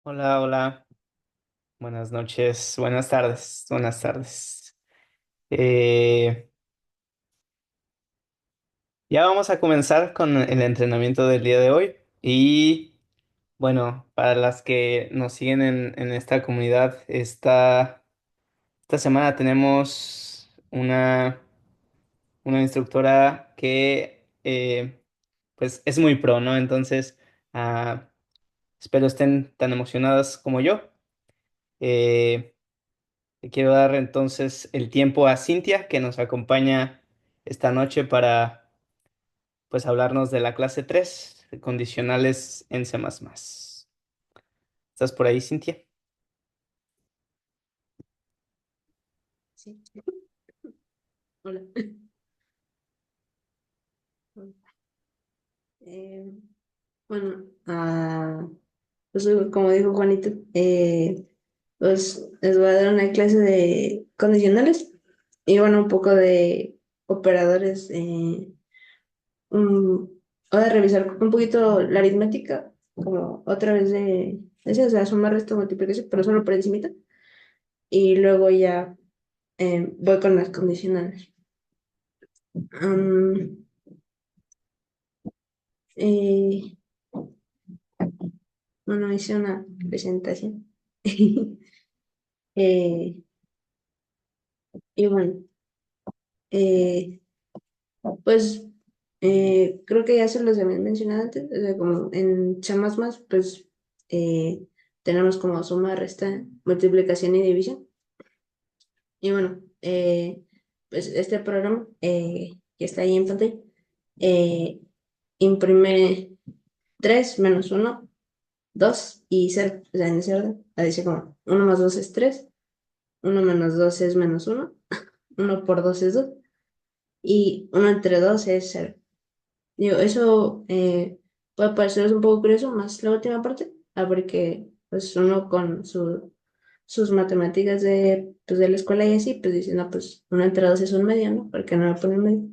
Hola, hola, buenas noches, buenas tardes, buenas tardes. Eh, ya vamos a comenzar con el entrenamiento del día de hoy y bueno, para las que nos siguen en esta comunidad, esta semana tenemos una instructora que pues es muy pro, ¿no? Entonces, ah, espero estén tan emocionadas como yo. Eh, Le quiero dar entonces el tiempo a Cintia, que nos acompaña esta noche para pues hablarnos de la clase 3 de condicionales en C++. ¿Estás por ahí, Cintia? Sí, hola. Eh, bueno, pues como dijo Juanito, pues les voy a dar una clase de condicionales y bueno, un poco de operadores. Mm, Voy a revisar un poquito la aritmética, como otra vez o sea, suma, resta, multiplicación, pero solo por encimita. Y luego ya voy con las condicionales. Am, eh, bueno, hice una presentación. Eh, y bueno, eh, pues creo que ya se los habían mencionado antes, o sea, como en C++, pues tenemos como suma, resta, multiplicación y división. Y bueno, pues este programa que está ahí en pantalla eh, imprime 3 menos uno 2 y 0, o sea, en ese orden. Dice como uno más 2 es 3, uno menos 2 es menos uno, uno por 2 es 2 y uno entre 2 es 0. Digo, eso puede parecer un poco curioso, más la última parte, porque pues uno con sus matemáticas pues, de la escuela y así, pues dice, no, pues uno entre 2 es un medio, ¿no? Porque no lo ponen medio.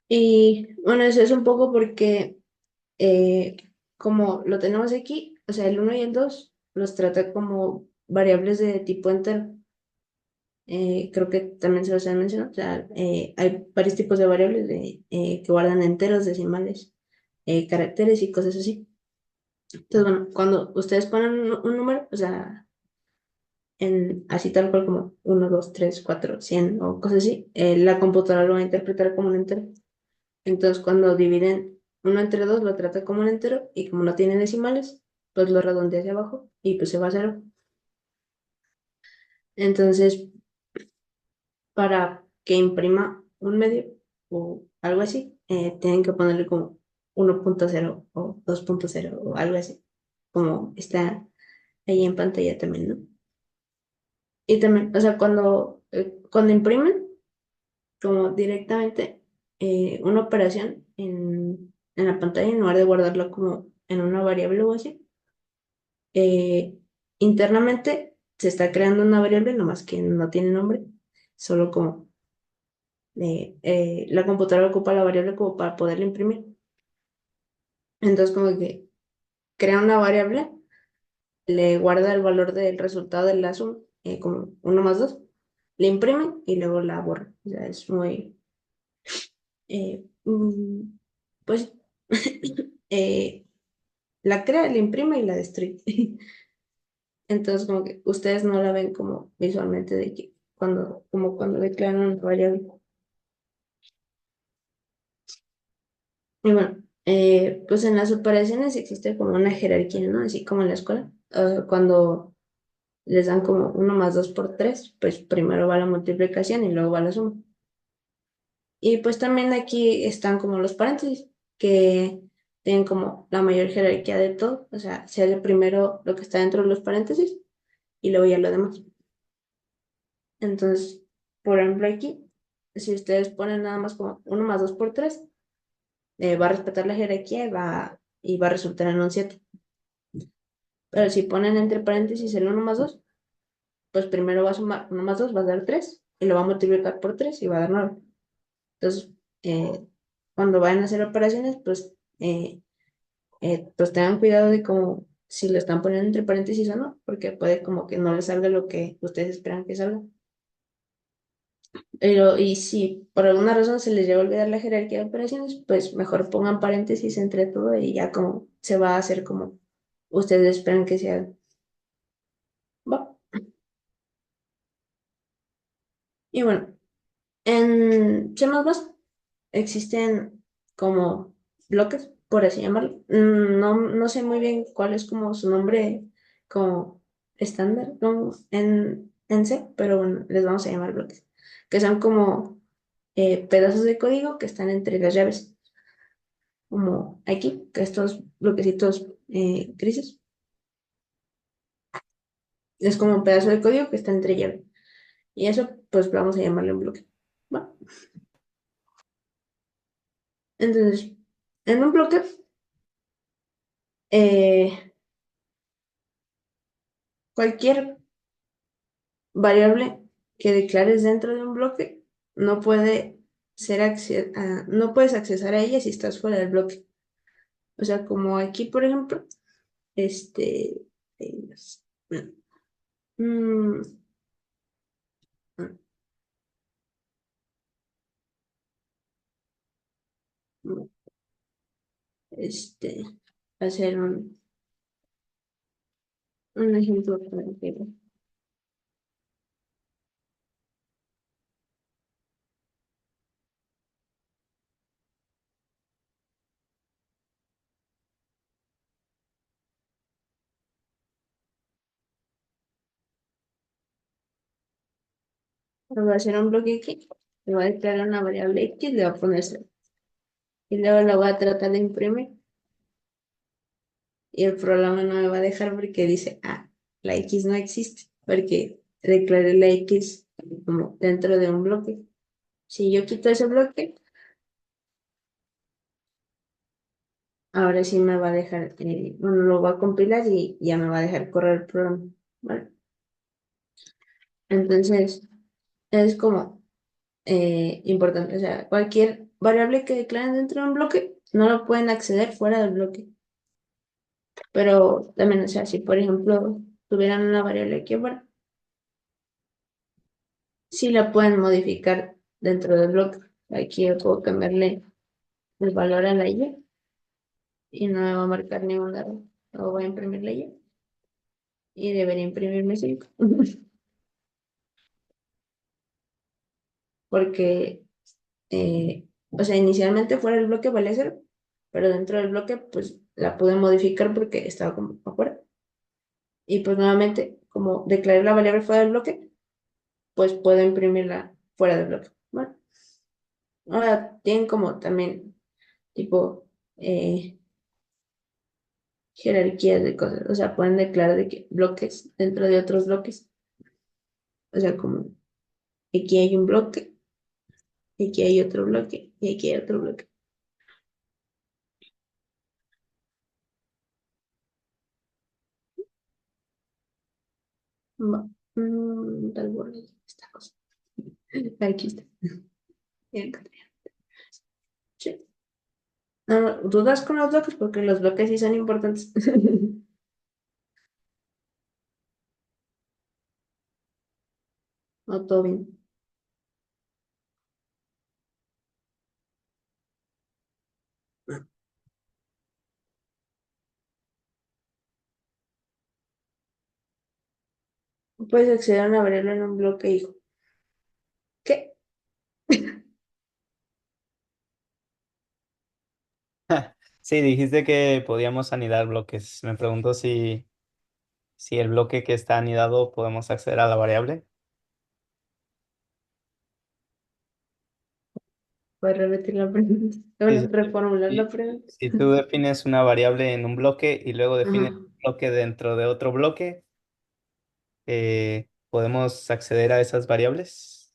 Y bueno, eso es un poco porque eh, como lo tenemos aquí, o sea, el uno y el 2 los trata como variables de tipo entero. Creo que también se los han mencionado. O sea, hay varios tipos de variables que guardan enteros, decimales, caracteres y cosas así. Entonces, bueno, cuando ustedes ponen un número, o sea, así tal cual como uno 2 3 4 100 o cosas así, la computadora lo va a interpretar como un entero. Entonces, cuando dividen uno entre dos, lo trata como un entero y como no tiene decimales, pues lo redondea hacia abajo y pues se va a cero. Entonces, para que imprima un medio o algo así, tienen que ponerle como 1.0 o 2.0 o algo así, como está ahí en pantalla también, ¿no? Y también, o sea, cuando imprimen, como directamente una operación en la pantalla, en lugar de guardarla como en una variable o así, eh, internamente se está creando una variable, nomás que no tiene nombre, solo como la computadora ocupa la variable como para poderla imprimir. Entonces, como que crea una variable, le guarda el valor del resultado de la suma, como uno más 2, le imprime y luego la borra. O sea, es muy, pues, eh, la crea, la imprime y la destruye. Entonces, como que ustedes no la ven como visualmente de que como cuando declaran una variable. Y bueno, pues en las operaciones existe como una jerarquía, ¿no? Así como en la escuela. Cuando les dan como uno más 2 por 3 pues primero va la multiplicación y luego va la suma. Y pues también aquí están como los paréntesis, que tienen como la mayor jerarquía de todo. O sea, se hace primero lo que está dentro de los paréntesis y luego ya lo demás. Entonces, por ejemplo, aquí, si ustedes ponen nada más como uno más 2 por 3 va a respetar la jerarquía y va a resultar en un 7. Pero si ponen entre paréntesis el uno más 2 pues primero va a sumar uno más 2 va a dar 3 y lo va a multiplicar por 3 y va a dar 9. Entonces, cuando vayan a hacer operaciones, pues tengan cuidado de cómo, si lo están poniendo entre paréntesis o no, porque puede como que no les salga lo que ustedes esperan que salga. Pero, y si por alguna razón se les llega a olvidar la jerarquía de operaciones, pues mejor pongan paréntesis entre todo y ya como se va a hacer como ustedes esperan que sea. Va. Y bueno, en C++ existen como bloques, por así llamarlo. No sé muy bien cuál es como su nombre como estándar, ¿no? en C, pero bueno, les vamos a llamar bloques, que son como pedazos de código que están entre las llaves, como aquí, que estos bloquecitos grises. Es como un pedazo de código que está entre llaves. Y eso, pues vamos a llamarle un bloque. ¿Va? Entonces, en un bloque, eh, cualquier variable que declares dentro de un bloque no puede no puedes accesar a ella si estás fuera del bloque. O sea, como aquí, por ejemplo, este, eh, mm, mm, este, hacer un ejemplo para que voy a hacer un bloque aquí, le voy a declarar una variable X, le voy a poner cero. Y luego la voy a tratar de imprimir y el programa no me va a dejar porque dice, la X no existe, porque declaré la X como dentro de un bloque. Si yo quito ese bloque, ahora sí me va a dejar, bueno, lo va a compilar y ya me va a dejar correr el programa. ¿Vale? Entonces, es como importante, o sea, cualquier variable que declaren dentro de un bloque, no lo pueden acceder fuera del bloque. Pero también, o sea, si por ejemplo tuvieran una variable aquí afuera, sí la pueden modificar dentro del bloque. Aquí yo puedo cambiarle el valor a la y no me va a marcar ningún error. Luego voy a imprimir la y debería imprimirme 5. Porque o sea, inicialmente fuera del bloque valía cero, pero dentro del bloque, pues la pude modificar porque estaba como afuera. Y pues nuevamente, como declaré la variable fuera del bloque, pues puedo imprimirla fuera del bloque. Bueno, ahora tienen como también tipo jerarquías de cosas, o sea, pueden declarar de que bloques dentro de otros bloques, o sea, como aquí hay un bloque, aquí hay otro bloque y aquí hay otro bloque. Va. Tal vez esta cosa. Aquí está. Ya encontré. Sí. No, no, dudas con los bloques porque los bloques sí son importantes. No, todo bien. Puedes acceder a una variable en un bloque hijo. ¿Qué? Sí, dijiste que podíamos anidar bloques. Me pregunto si el bloque que está anidado podemos acceder a la variable. Puedes repetir la pregunta. Sí, Bueno, sí, sí. reformular la Si, pregunta. si tú defines una variable en un bloque y luego Ajá. defines un bloque dentro de otro bloque, ¿podemos acceder a esas variables?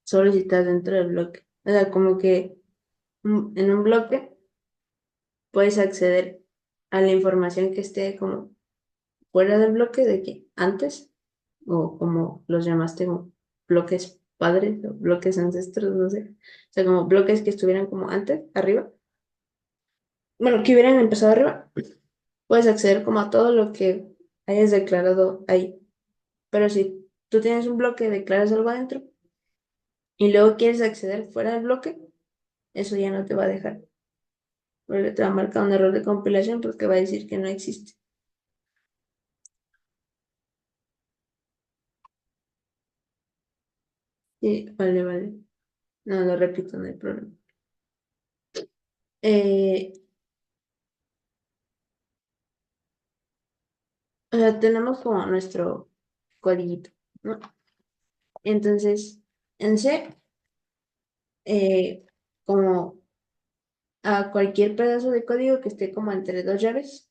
Solo si estás dentro del bloque. O sea, como que en un bloque puedes acceder a la información que esté como fuera del bloque de que antes, o como los llamaste, como bloques padres o bloques ancestros, no sé. O sea, como bloques que estuvieran como antes, arriba. Bueno, que hubieran empezado arriba. Puedes acceder como a todo lo que hayas declarado ahí. Pero si tú tienes un bloque, declaras algo adentro y luego quieres acceder fuera del bloque, eso ya no te va a dejar. Porque te va a marcar un error de compilación porque va a decir que no existe. Sí, vale, vale. No, lo repito, no hay problema. Eh, o sea, tenemos como nuestro codiguito, ¿no? Entonces, en C, eh, como a cualquier pedazo de código que esté como entre dos llaves,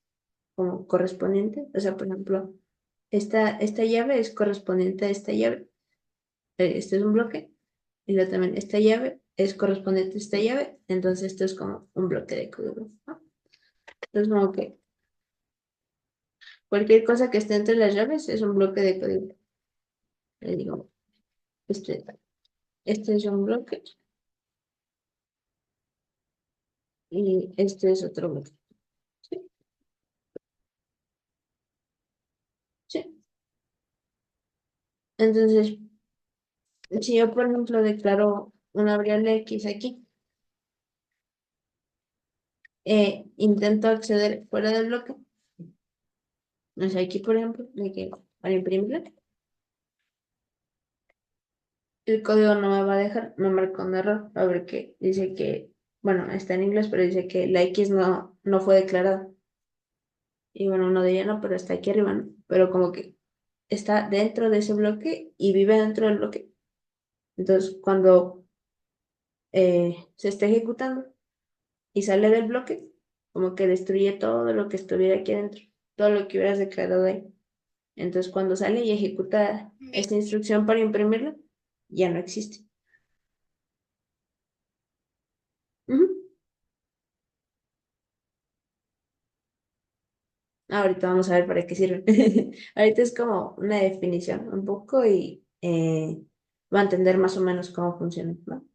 como correspondiente, o sea, por ejemplo, esta llave es correspondiente a esta llave. Este es un bloque. Y luego también esta llave es correspondiente a esta llave. Entonces esto es como un bloque de código, ¿no? Entonces como que cualquier cosa que esté entre las llaves es un bloque de código. Le digo, este, este es un bloque y este es otro bloque. Sí, sí. Entonces, si yo, por ejemplo, declaro una variable X aquí, intento acceder fuera del bloque, o sea, aquí, por ejemplo, de que para imprimirla, el código no me va a dejar, me marca un error, a ver que dice que, bueno, está en inglés, pero dice que la X no fue declarada. Y bueno, uno de ella no, pero está aquí arriba, ¿no? Pero como que está dentro de ese bloque y vive dentro del bloque. Entonces, cuando se está ejecutando y sale del bloque, como que destruye todo lo que estuviera aquí adentro, todo lo que hubieras declarado ahí. Entonces, cuando sale y ejecuta esta instrucción para imprimirla, ya no existe. Ujú. Ahorita vamos a ver para qué sirve. Ahorita es como una definición un poco y va a entender más o menos cómo funciona, ¿no?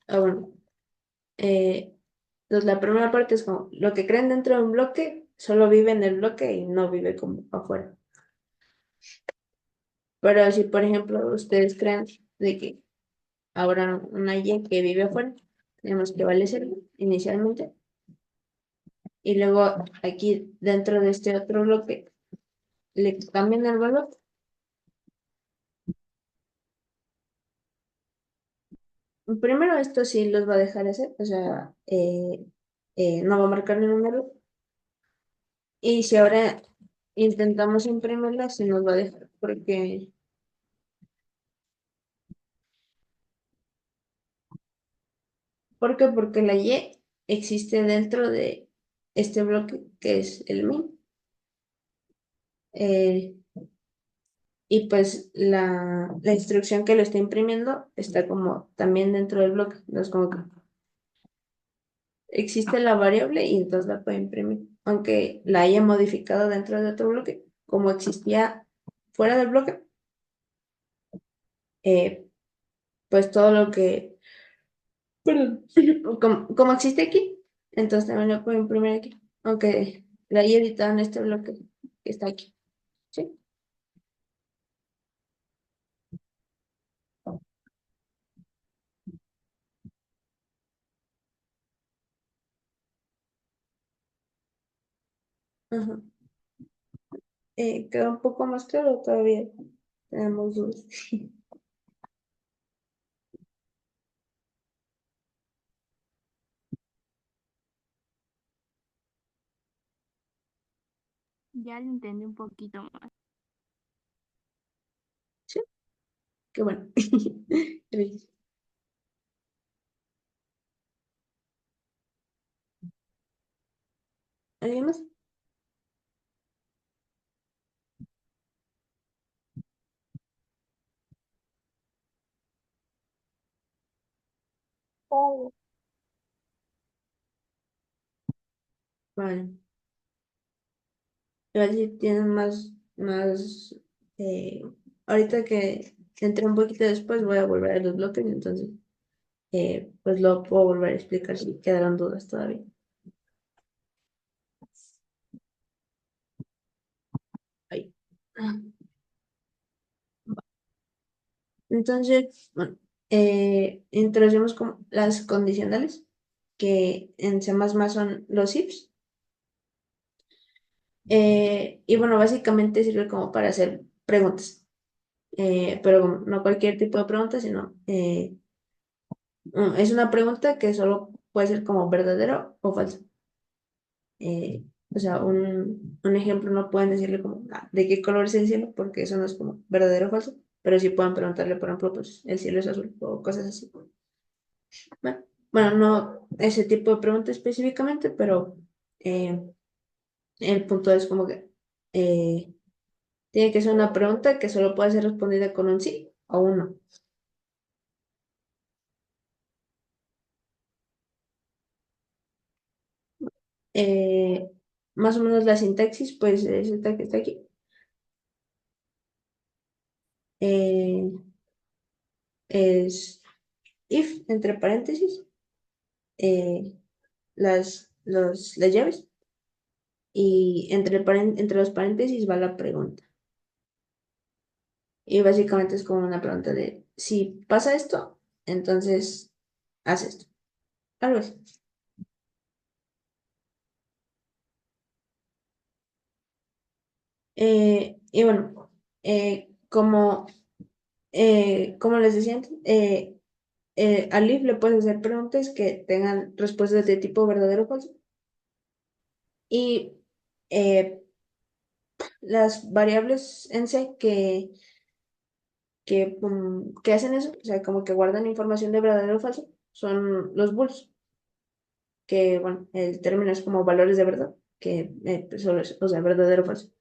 Bueno, eh, entonces la primera parte es como lo que creen dentro de un bloque solo vive en el bloque y no vive como afuera. Pero si, por ejemplo, ustedes creen de que habrá una Y que vive afuera, tenemos que vale cero inicialmente, y luego aquí dentro de este otro bloque le cambian el valor. Primero esto sí los va a dejar hacer, o sea, no va a marcar ningún error. Y si ahora intentamos imprimirla, sí nos va a dejar, ¿por qué? Porque la Y existe dentro de este bloque que es el min. Eh, y pues la instrucción que lo está imprimiendo está como también dentro del bloque. Entonces, como que existe la variable y entonces la puede imprimir. Aunque la haya modificado dentro de otro bloque, como existía fuera del bloque, eh, pues todo lo que, perdón, como existe aquí, entonces también lo puedo imprimir aquí. Aunque la haya editado en este bloque que está aquí. ¿Sí? Ajá. ¿Queda un poco más claro? Todavía tenemos dudas. Ya lo entendí un poquito más. ¿Sí? Qué bueno. Gracias. ¿Alguien más? Oh. Vale. A ver si tienen más, eh, ahorita que entré un poquito después, voy a volver a los bloques, entonces, pues lo puedo volver a explicar si quedaron dudas todavía. Ahí. Entonces, bueno, introducimos como las condicionales, que en C++ son los ifs. Y bueno, básicamente sirve como para hacer preguntas, pero como no cualquier tipo de pregunta, sino es una pregunta que solo puede ser como verdadero o falso. O sea, un ejemplo no pueden decirle como de qué color es el cielo, porque eso no es como verdadero o falso, pero sí pueden preguntarle, por ejemplo, pues el cielo es azul o cosas así. Bueno, bueno, no ese tipo de pregunta específicamente, pero eh, el punto es como que eh, tiene que ser una pregunta que solo puede ser respondida con un sí o un no. Eh, Más o menos la sintaxis, pues es esta que está aquí. Eh, es if, entre paréntesis, eh, las llaves, y entre los paréntesis va la pregunta. Y básicamente es como una pregunta de, si pasa esto, entonces haz esto. Algo así. Y bueno, como les decía antes, al if le puedes hacer preguntas que tengan respuestas de tipo verdadero o falso. Y eh, las variables en C que hacen eso, o sea, como que guardan información de verdadero o falso, son los bools, que, bueno, el término es como valores de verdad, que pues, solo es, o sea, verdadero o falso.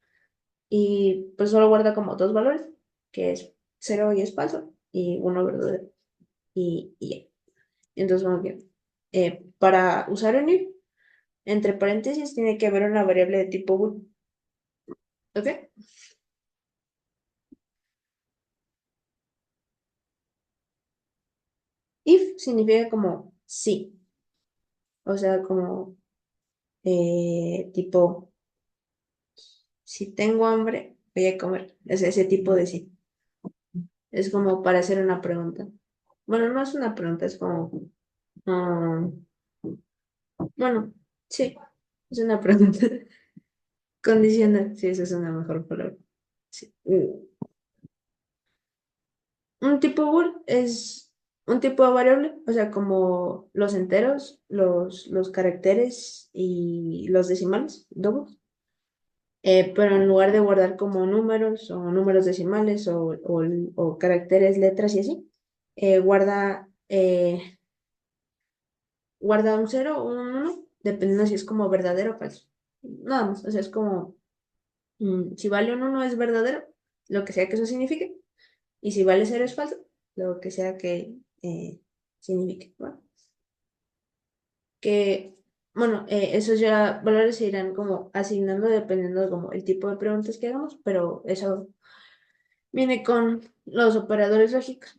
Y pues solo guarda como dos valores, que es cero y es falso, y uno verdadero. Y ya. Entonces, como que para usar un if, entre paréntesis, tiene que haber una variable de tipo bool. ¿Ok? If significa como sí, o sea, como tipo, si tengo hambre, voy a comer. Es ese tipo de sí. Es como para hacer una pregunta. Bueno, no es una pregunta, es como, ah, bueno, sí, es una pregunta. Condicional, sí, esa es una mejor palabra. Sí. Un tipo bool es. un tipo de variable, o sea, como los enteros, los caracteres y los decimales, doubles. Pero en lugar de guardar como números o números decimales o caracteres, letras y así, guarda un cero o un uno, dependiendo si es como verdadero o falso. Nada más, o sea, es como, si vale un uno es verdadero, lo que sea que eso signifique, y si vale cero es falso, lo que sea que signifique, ¿va? Que, bueno, esos ya valores se irán como asignando dependiendo de como el tipo de preguntas que hagamos, pero eso viene con los operadores lógicos,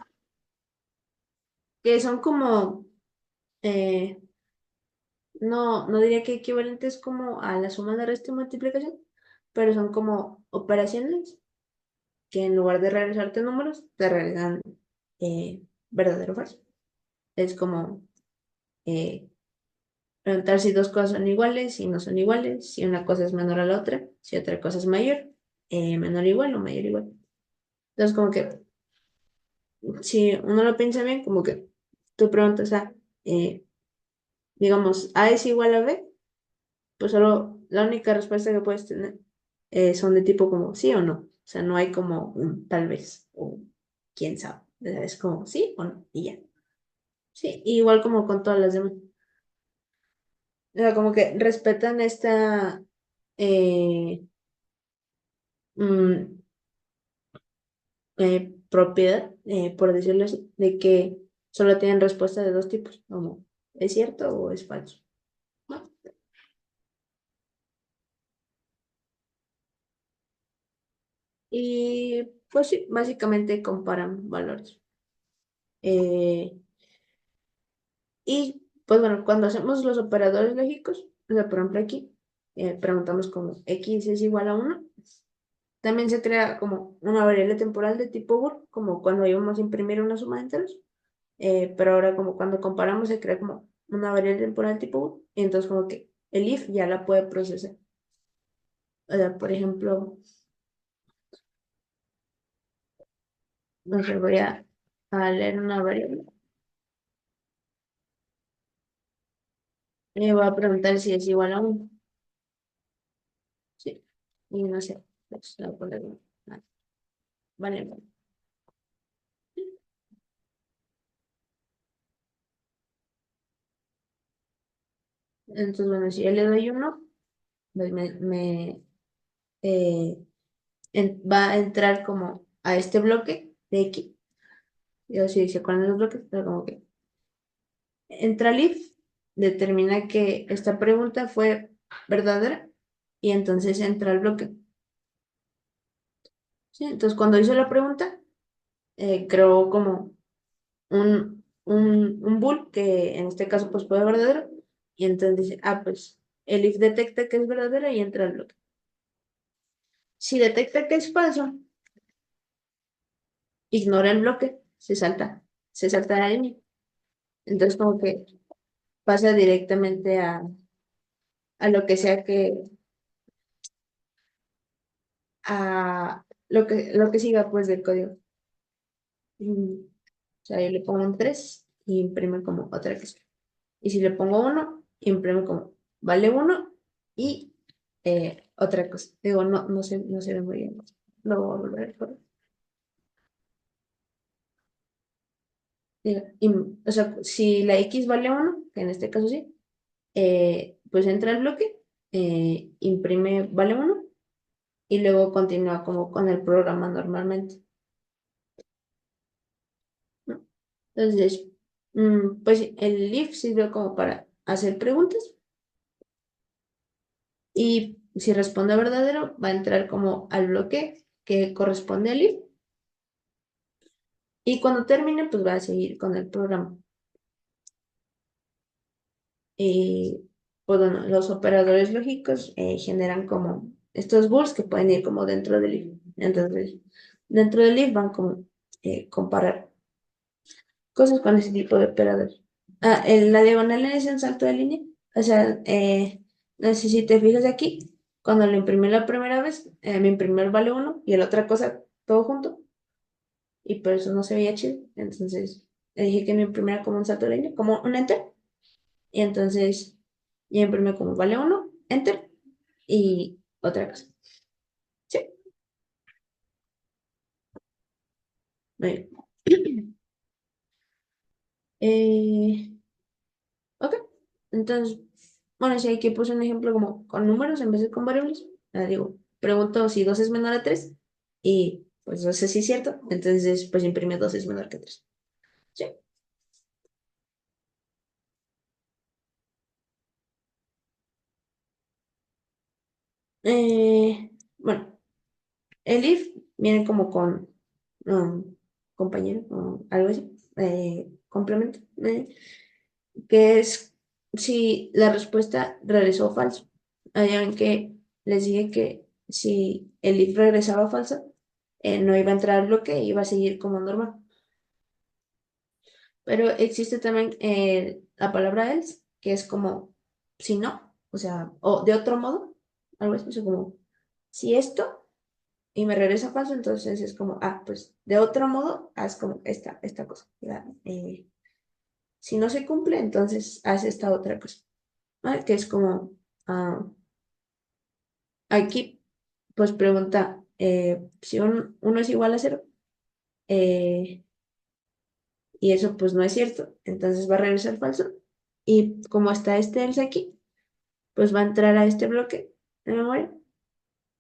que son como, eh, no diría que equivalentes como a la suma de resta y multiplicación, pero son como operaciones que en lugar de realizarte números, te realizan verdadero o falso. Es como eh, preguntar si dos cosas son iguales, si no son iguales, si una cosa es menor a la otra, si otra cosa es mayor, menor igual o mayor igual. Entonces, como que si uno lo piensa bien, como que tú preguntas eh, digamos, A es igual a B, pues solo la única respuesta que puedes tener son de tipo como sí o no. O sea, no hay como un tal vez o quién sabe. O sea, es como sí o no y ya. Sí, igual como con todas las demás. O sea, como que respetan esta eh, mm, propiedad, por decirlo así, de que solo tienen respuesta de dos tipos, como es cierto o es falso. ¿No? Y pues sí, básicamente comparan valores. Eh, y pues bueno, cuando hacemos los operadores lógicos, o sea, por ejemplo aquí, preguntamos como x es igual a uno. También se crea como una variable temporal de tipo bool, como cuando íbamos a imprimir una suma de enteros. Pero ahora como cuando comparamos se crea como una variable temporal tipo bool, y entonces como que el if ya la puede procesar. O sea, por ejemplo, no sé, voy a leer una variable. Le voy a preguntar si es igual a uno. Sí. Y no sé, pues le voy a poner uno. Ah, vale, vale. Entonces, bueno, si yo le doy uno, pues eh, va a entrar como a este bloque de X. Yo sí dice cuáles los bloques, pero como que entra el if, determina que esta pregunta fue verdadera y entonces entra el bloque. ¿Sí? Entonces, cuando hizo la pregunta, creó como un bool que en este caso pues fue verdadero y entonces dice, pues el if detecta que es verdadera y entra el bloque. Si detecta que es falso, ignora el bloque, se salta la línea. Entonces como que pasa directamente a lo que sea a lo que siga pues del código. O sea, yo le pongo un 3 y imprime como otra cosa. Y si le pongo uno, imprime como vale uno y otra cosa. Digo, no se ve muy bien. Lo voy a volver a poner. Digo, o sea, si la X vale uno, que en este caso sí, pues entra el bloque, imprime vale uno y luego continúa como con el programa normalmente, ¿no? Entonces, pues el if sirve como para hacer preguntas y si responde verdadero va a entrar como al bloque que corresponde al if y cuando termine pues va a seguir con el programa. Y pues bueno, los operadores lógicos generan como estos bools que pueden ir como dentro del if. Entonces, dentro del if van como comparar cosas con ese tipo de operadores. La diagonal es un salto de línea. O sea, no sé si te fijas aquí, cuando lo imprimí la primera vez, mi primer vale uno y la otra cosa todo junto, y por eso no se veía chido. Entonces, le dije que me imprimiera como un salto de línea, como un enter, y entonces ya imprimió como vale uno, enter, y otra cosa. Sí, muy bien. Ok, entonces, bueno, si aquí puse un ejemplo como con números en vez de con variables, digo, pregunto si 2 es menor a 3 y pues no sé si es cierto, entonces pues imprime 2 es menor que 3. Sí. Bueno, el if viene como con compañero o algo así, complemento, que es si la respuesta regresó falso. Allá ven que les dije que si el if regresaba falso, no iba a entrar al bloque, iba a seguir como normal. Pero existe también la palabra else, que es como si no, o sea, o de otro modo, algo así, o sea, como si esto y me regresa falso, entonces es como, pues de otro modo, haz como esta cosa. ¿Ya? Si no se cumple, entonces haz esta otra cosa, ¿vale? Que es como, ah, aquí, pues pregunta, si uno es igual a cero, eh, y eso pues no es cierto, entonces va a regresar falso. Y como está este else aquí, pues va a entrar a este bloque de memoria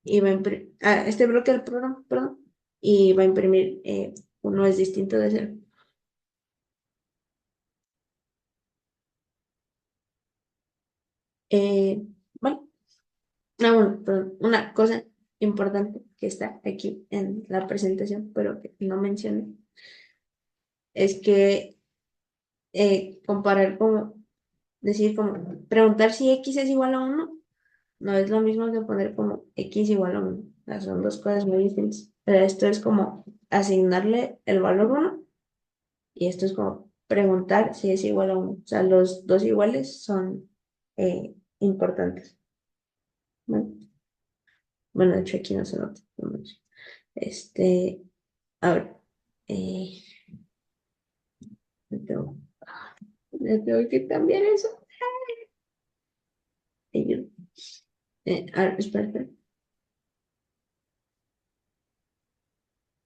y va a imprimir, a este bloque del programa, perdón, y va a imprimir uno es distinto de cero. Eh, bueno, bueno, perdón, una cosa importante que está aquí en la presentación, pero que no mencioné, es que comparar como, decir como, preguntar si x es igual a uno no es lo mismo que poner como x igual a 1. Son dos cosas muy diferentes. Pero esto es como asignarle el valor uno y esto es como preguntar si es igual a 1. O sea, los dos iguales son importantes. Bueno, bueno, de hecho aquí no se nota. Este, a ver, eh, le tengo, le tengo que cambiar eso. A ver, espera, espera.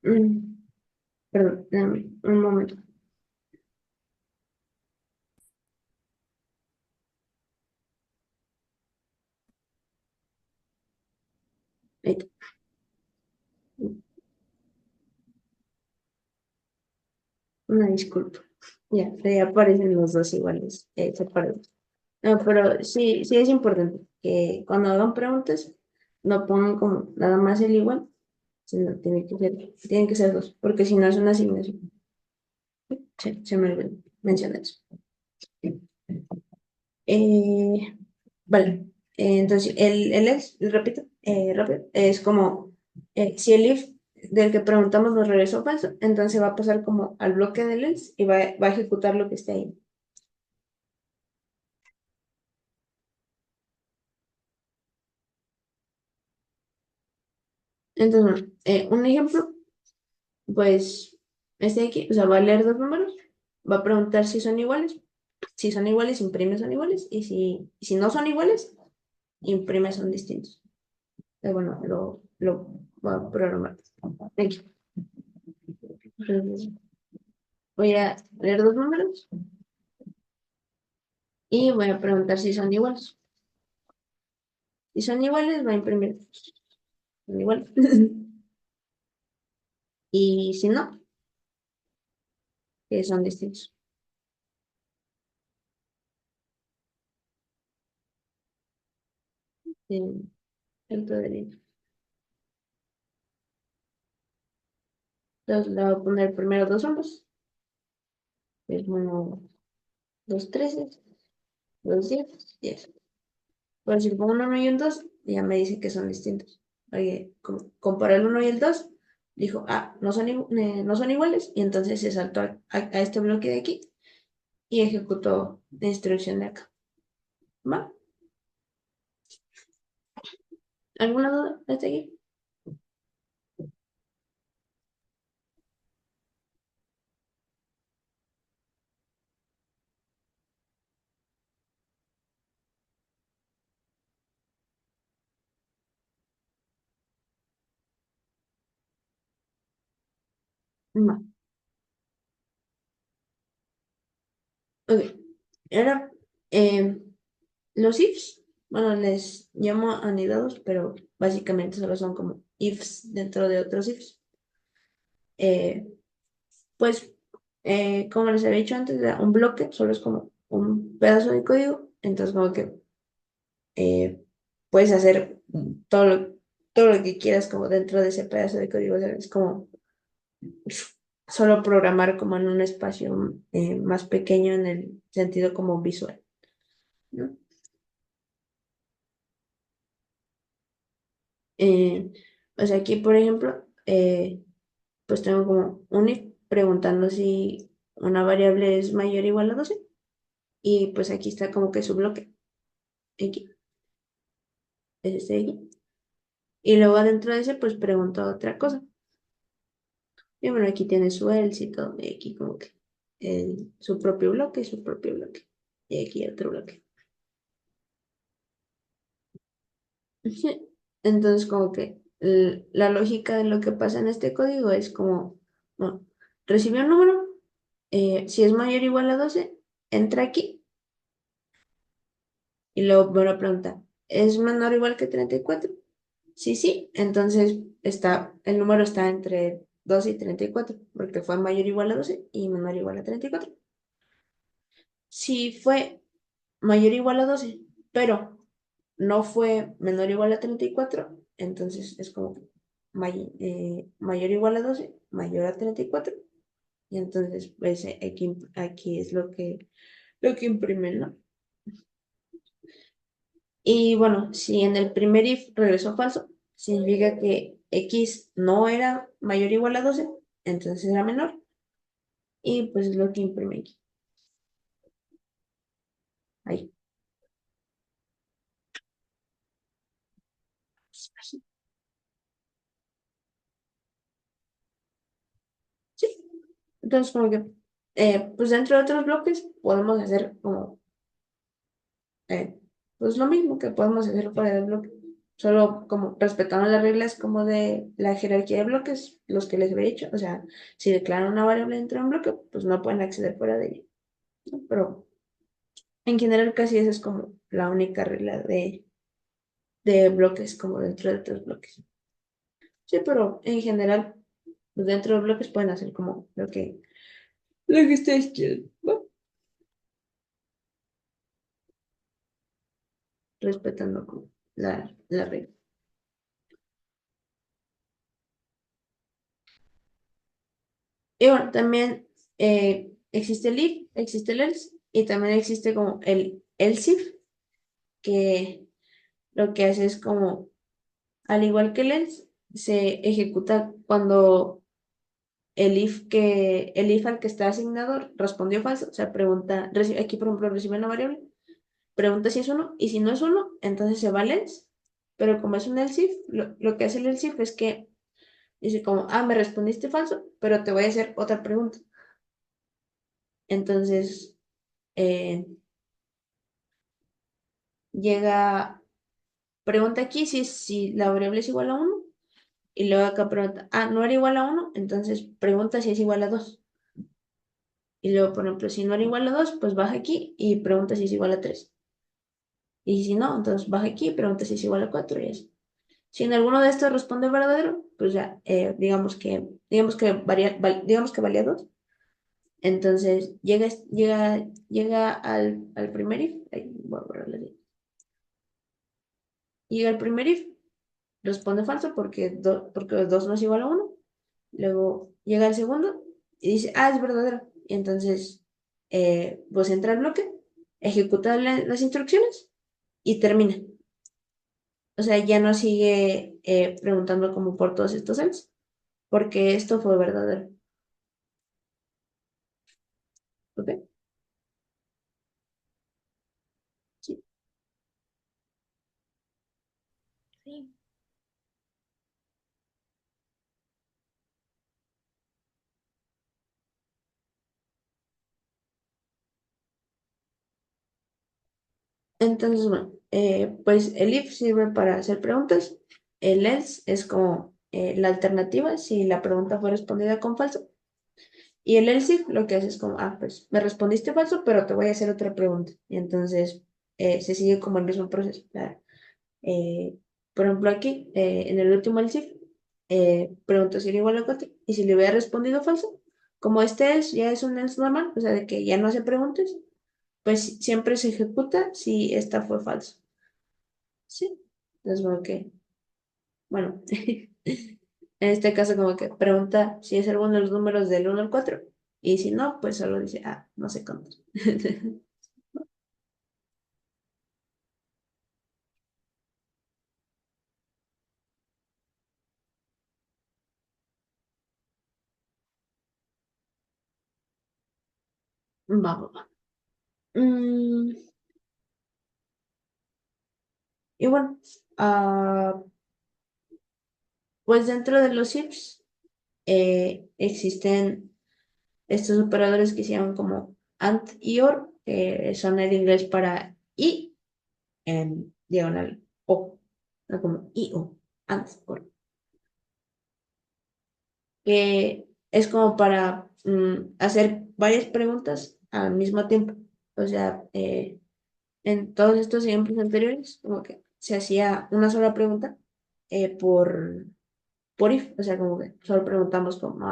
Mm, perdón, dame un momento. Ahí está. Una disculpa. Ya aparecen los dos iguales, separados. No, pero sí, sí es importante que cuando hagan preguntas no pongan como nada más el igual, sino tienen que ser dos, porque si no es una asignación. Se me olvidó mencionar eso. Eh, vale, entonces el else, repito, rápido, es como si el if del que preguntamos nos regresó falso, entonces va a pasar como al bloque del else y va a ejecutar lo que esté ahí. Entonces, bueno, un ejemplo, pues este de aquí, o sea, va a leer dos números, va a preguntar si son iguales. Si son iguales, imprime son iguales. Y si no son iguales, imprime son distintos. Bueno, lo voy a programar. Aquí. Entonces, voy a leer dos números y voy a preguntar si son iguales. Si son iguales, va a imprimir. Son iguales. Y si no, que son distintos. Punto de línea. Entonces le voy a poner primero dos números. Es bueno, dos 13, dos 10, 10. Por si pongo un 1 y un 2 ya me dice que son distintos. Oye, comparó el uno y el 2 dijo, no son iguales, y entonces se saltó a este bloque de aquí y ejecutó la instrucción de acá. ¿Va? ¿Alguna duda hasta aquí? Va. Ok. Ahora, los ifs, bueno, les llamo anidados, pero básicamente solo son como ifs dentro de otros ifs. Eh, pues, como les había dicho antes, un bloque solo es como un pedazo de código, entonces como que eh, puedes hacer todo lo que quieras como dentro de ese pedazo de código, o sea, es como solo programar como en un espacio más pequeño en el sentido como visual, ¿no? Eh, o sea, aquí, por ejemplo, pues tengo como un if preguntando si una variable es mayor o igual a 12 y pues aquí está como que su bloque, aquí, es este de aquí. Y luego adentro de ese, pues pregunto otra cosa. Y bueno, aquí tiene su else y todo, y aquí como que su propio bloque y su propio bloque. Y aquí otro bloque. Entonces, como que la lógica de lo que pasa en este código es como, bueno, recibió un número, si es mayor o igual a 12 entra aquí y luego me lo pregunta, ¿es menor o igual que 34? Sí, sí, entonces el número está entre 12 y 34 porque fue mayor o igual a 12 y menor o igual a 34. Si fue mayor o igual a 12 pero no fue menor o igual a 34 entonces es como mayor o igual a 12 mayor a 34 y entonces pues aquí es lo que imprime, ¿no? Y bueno, si en el primer if regresó falso, significa que X no era mayor o igual a 12 entonces era menor, y pues es lo que imprime aquí. Ahí. Sí. Entonces, como que, pues dentro de otros bloques podemos hacer como, eh, pues lo mismo que podemos hacer fuera del bloque. Solo como respetando las reglas como de la jerarquía de bloques, los que les había dicho. O sea, si declaran una variable dentro de un bloque, pues no pueden acceder fuera de ella, ¿no? Pero en general casi esa es como la única regla de bloques como dentro de otros bloques. Sí, pero en general, pues dentro de bloques pueden hacer como lo que ustedes quieran, ¿no? Respetando como la regla. Y bueno, también existe el if, existe el else, y también existe como el else if, que lo que hace es como, al igual que el else, se ejecuta cuando el if al que está asignado respondió falso, o sea, pregunta, aquí por ejemplo recibe una variable, pregunta si es uno, y si no es uno, entonces se va al else, pero como es un else if, lo que hace el else if es que dice como, me respondiste falso, pero te voy a hacer otra pregunta. Entonces, eh, llega, pregunta aquí si la variable es igual a uno y luego acá pregunta, no era igual a uno entonces pregunta si es igual a 2. Y luego, por ejemplo, si no era igual a 2 pues baja aquí y pregunta si es igual a 3. Y si no, entonces baja aquí y pregunta si es igual a 4 y así. Si en alguno de estos responde verdadero, pues ya, digamos que valía 2. Entonces llega al primer if. Ahí, voy a borrarle ahí. Llega al primer if, responde falso porque 2 no es igual a uno. Luego llega el segundo y dice, es verdadero. Y entonces, pues entra el bloque, ejecuta las instrucciones y termina. O sea, ya no sigue preguntando como por todos estos else, porque esto fue verdadero. ¿Ok? Sí. Sí. Entonces, bueno, pues el if sirve para hacer preguntas. El else es como la alternativa si la pregunta fue respondida con falso. Y el else if lo que hace es como, pues me respondiste falso, pero te voy a hacer otra pregunta. Y entonces se sigue como el mismo proceso. Eh, por ejemplo, aquí, en el último else if, pregunto si era igual a 4. Y si le hubiera respondido falso, como este else ya es un else normal, o sea, de que ya no hace preguntas, pues siempre se ejecuta si esta fue falso. Sí. Entonces, como que, bueno, en este caso como que pregunta si es alguno de los números del 1 al 4. Y si no, pues solo dice, no sé cuántos. Vamos. Mm, y bueno, pues dentro de los ifs existen estos operadores que se llaman como AND y OR, que son el inglés para y en diagonal o, no como y o, AND, OR, que es como para hacer varias preguntas al mismo tiempo. O sea, en todos estos ejemplos anteriores, como que se hacía una sola pregunta por if, o sea, como que solo preguntamos como,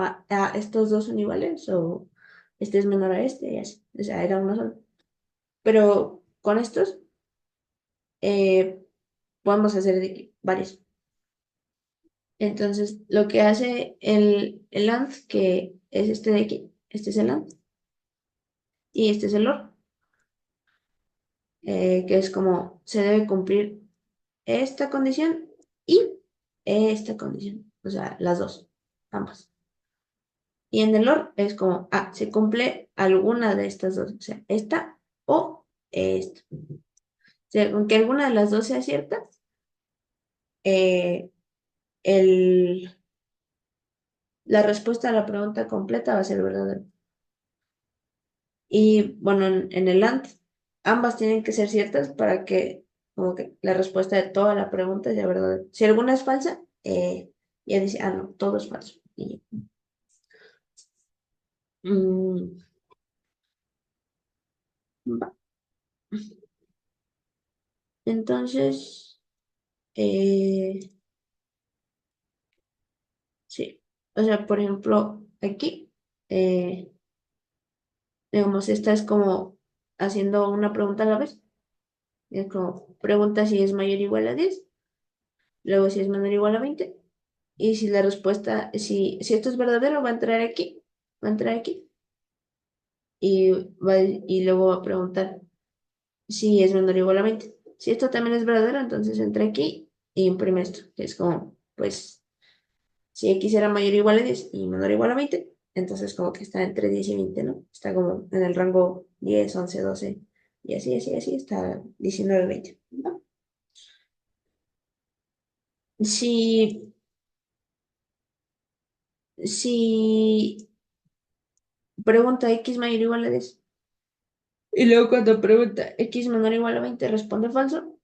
¿estos dos son iguales? O este es menor a este, y así. O sea, era una sola. Pero con estos eh, podemos hacer varios. Entonces, lo que hace el AND, que es este de aquí, este es el AND, y este es el OR, que es como se debe cumplir esta condición y esta condición, o sea, las dos, ambas. Y en el OR es como, se cumple alguna de estas dos, o sea, esta o esta. O sea, aunque alguna de las dos sea cierta, eh, el, la respuesta a la pregunta completa va a ser verdadera. Y bueno, en el AND, ambas tienen que ser ciertas para que como que la respuesta de toda la pregunta sea verdadera. Si alguna es falsa, ya dice, no, todo es falso. Mm, va. Entonces, sí. O sea, por ejemplo, aquí, digamos, esta es como haciendo una pregunta a la vez. Es como, pregunta si es mayor o igual a 10, luego si es menor o igual a 20, y si la respuesta, si esto es verdadero, va a entrar aquí, va a entrar aquí, y luego va a preguntar si es menor o igual a 20. Si esto también es verdadero, entonces entra aquí y imprime esto, que es como, pues, si X era mayor o igual a 10 y menor o igual a 20, entonces como que está entre 10 y 20, ¿no? Está como en el rango 10, 11, 12, y así, así, así, está 19, 20, ¿no? Si, si pregunta X mayor o igual a 10, y luego cuando pregunta X menor o igual a 20 responde falso,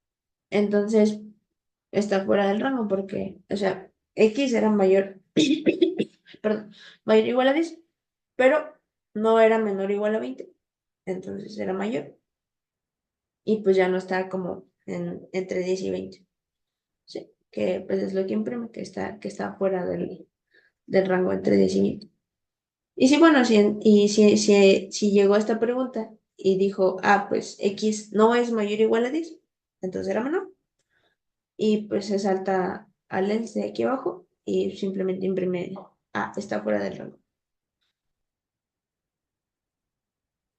entonces está fuera del rango porque, o sea, X era mayor, perdón, mayor o igual a 10, pero no era menor o igual a 20, entonces era mayor y pues ya no está como entre 10 y 20, ¿sí? Que pues es lo que imprime, que está fuera del rango entre 10 y 20. Y sí, bueno, si llegó a esta pregunta y dijo, pues X no es mayor o igual a 10, entonces era menor. Y pues se salta al lens de aquí abajo y simplemente imprime, está fuera del rango.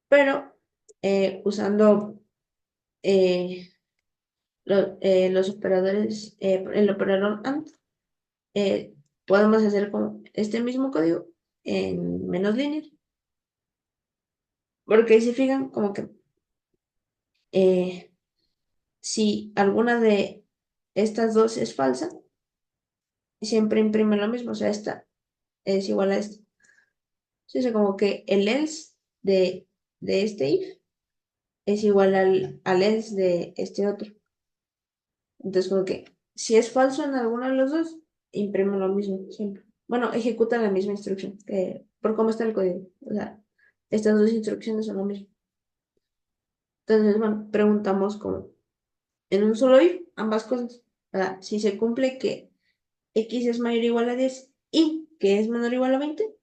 Pero usando eh, los operadores, el operador AND, eh, podemos hacer como este mismo código en menos líneas. Porque si fijan, como que eh, si alguna de estas dos es falsa, siempre imprime lo mismo, o sea, esta es igual a esta. Entonces, como que el else de este if es igual al else de este otro. Entonces, como que si es falso en alguno de los dos, imprime lo mismo siempre. Bueno, ejecuta la misma instrucción. por cómo está el código. O sea, estas dos instrucciones son lo mismo. Entonces, bueno, preguntamos como en un solo if ambas cosas. O sea, si se cumple que x es mayor o igual a 10 y que es menor o igual a 20,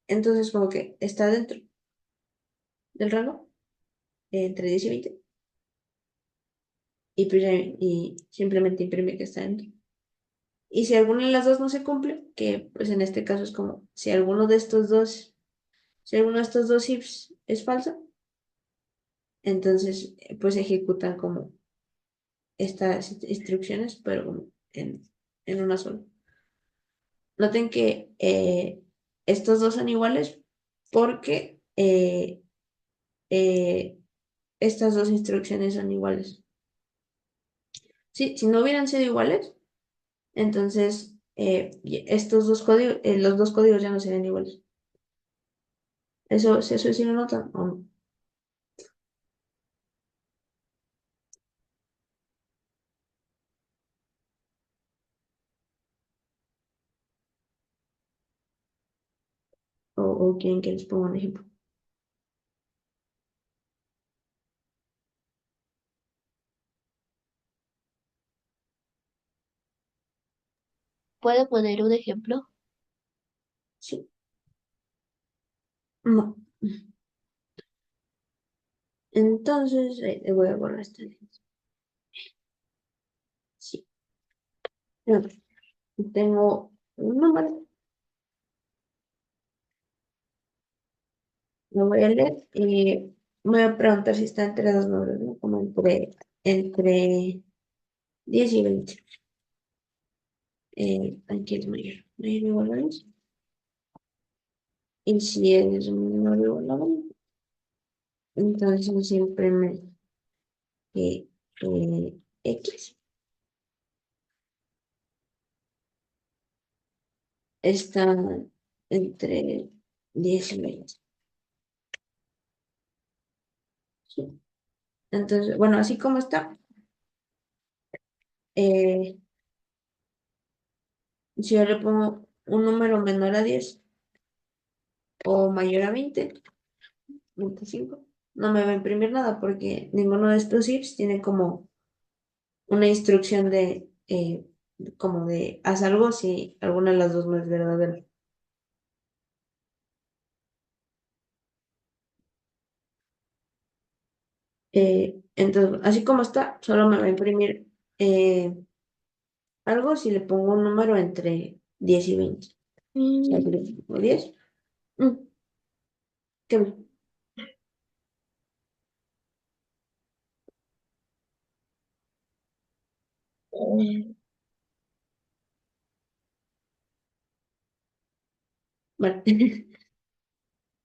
entonces como que está dentro del rango entre 10 y 20 y, y simplemente imprime que está dentro. Y si alguna de las dos no se cumple, que pues en este caso es como si alguno de estos dos, si alguno de estos dos ifs es falso, entonces pues ejecutan como estas instrucciones, pero como en una sola. Noten que estos dos son iguales porque eh, estas dos instrucciones son iguales. Sí, si no hubieran sido iguales, entonces estos dos códigos, los dos códigos ya no serían iguales. Eso sí lo notan, ¿o no? O quieren que les ponga un ejemplo. ¿Puede poner un ejemplo? Sí. No. Entonces, le voy a borrar esta línea. Sí. No, tengo un número, lo voy a leer y me voy a preguntar si está entre dos números, ¿no? Como entre 10 y 20. Aquí es mayor. Mayor o igual a 10. Y si es menor o igual a 20, entonces siempre me que X está entre 10 y 20. Sí. Entonces, bueno, así como está, eh, si yo le pongo un número menor a 10 o mayor a 25, no me va a imprimir nada porque ninguno de estos ifs tiene como una instrucción de como de haz algo si alguna de las dos no es verdadera. Entonces, así como está, solo me va a imprimir algo si le pongo un número entre 10 y 20. O sea, si le pongo 10, mm, ¿qué más? Eh, Bueno,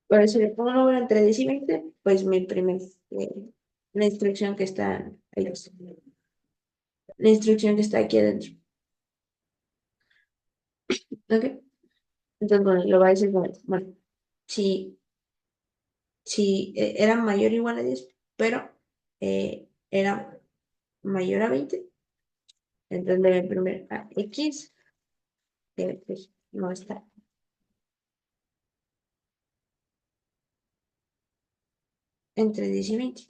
pero si le pongo un número entre 10 y 20, pues me imprime la instrucción que está ahí, la instrucción que está aquí adentro. ¿Ok? Entonces, bueno, lo va a decir como, bueno, si, si era mayor o igual a 10, pero era mayor a 20, entonces le voy a imprimir a X, que pues no está entre 10 y 20.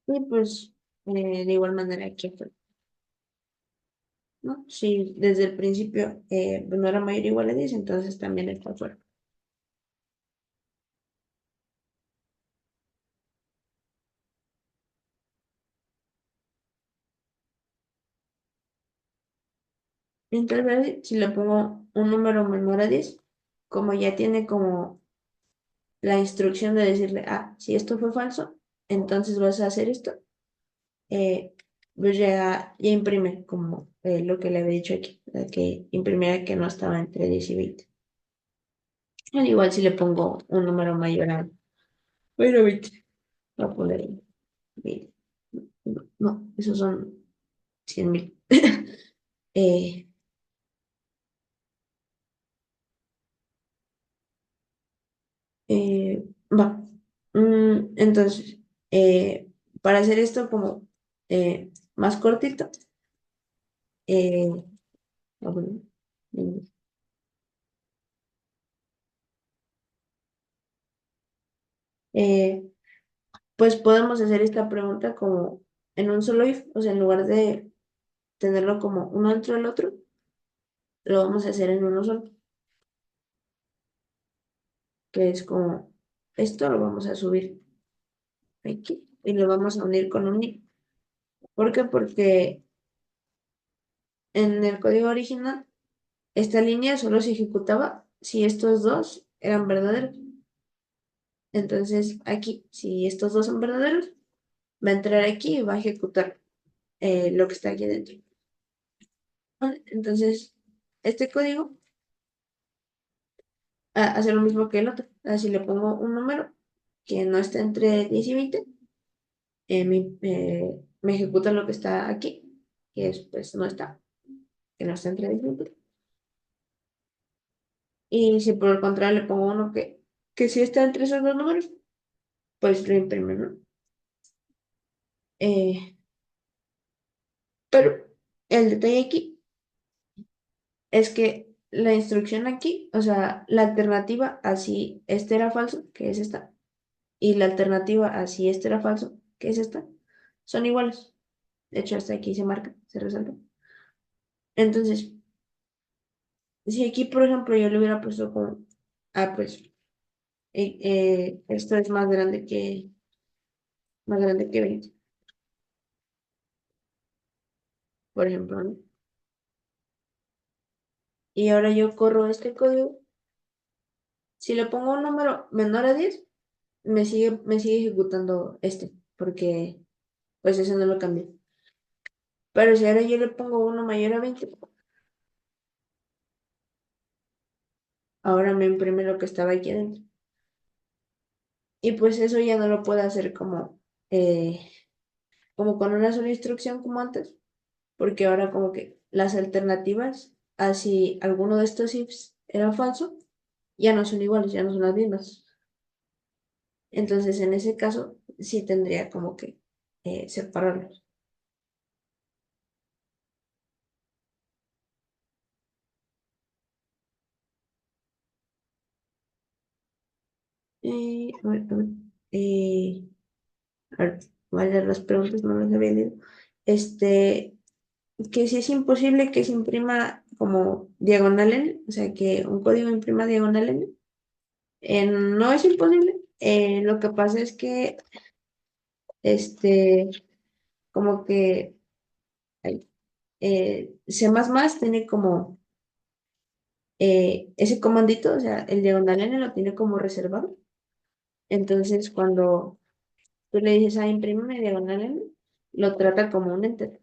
Y pues de igual manera aquí fue, ¿no? Si desde el principio pues, no era mayor o igual a 10, entonces también está fuera. Entonces, si le pongo un número menor a 10, como ya tiene como la instrucción de decirle, ah, si esto fue falso, entonces vas a hacer esto, pues ya imprime como lo que le había dicho aquí, que imprimiera que no estaba entre 10 y 20. Al igual si le pongo un número mayor a, bueno, 20, voy a poner 20. No, esos son 100.000. Eh, va. Entonces, eh, para hacer esto como más cortito, eh, ah, bueno, mm, eh, pues podemos hacer esta pregunta como en un solo if, o sea, en lugar de tenerlo como uno dentro del otro, lo vamos a hacer en uno solo, que es como esto lo vamos a subir aquí y lo vamos a unir con un if. ¿Por qué? Porque en el código original esta línea solo se ejecutaba si estos dos eran verdaderos. Entonces aquí, si estos dos son verdaderos, va a entrar aquí y va a ejecutar lo que está aquí dentro. ¿Vale? Entonces, este código hace lo mismo que el otro. Así le pongo un número que no está entre 10 y 20, me ejecuta lo que está aquí, que es, pues no está, que no está entre 10 y 20. Y si por el contrario le pongo uno que sí está entre esos dos números, pues lo imprime, ¿no? Eh, pero el detalle aquí es que la instrucción aquí, o sea, la alternativa así este era falso, que es esta, y la alternativa así este era falso, que es esta, son iguales. De hecho, hasta aquí se marca, se resalta. Entonces, si aquí, por ejemplo, yo le hubiera puesto como, pues, esto es más grande que 20, por ejemplo, ¿no? Y ahora yo corro este código. Si le pongo un número menor a 10 me sigue ejecutando este, porque pues eso no lo cambié. Pero si ahora yo le pongo uno mayor a 20, ahora me imprime lo que estaba aquí adentro. Y pues eso ya no lo puedo hacer eh, como con una sola instrucción como antes, porque ahora como que las alternativas, así alguno de estos ifs era falso, ya no son iguales, ya no son las mismas. Entonces en ese caso sí tendría como que separarlos. A ver, eh, a ver, vale, las preguntas no las había leído. Este, que si es imposible que se imprima como diagonal N, o sea, que un código imprima diagonal N. No es imposible. Lo que pasa es que, este, como que ay, C++ tiene como ese comandito, o sea, el diagonal N lo tiene como reservado. Entonces, cuando tú le dices a imprímeme diagonal N, lo trata como un enter.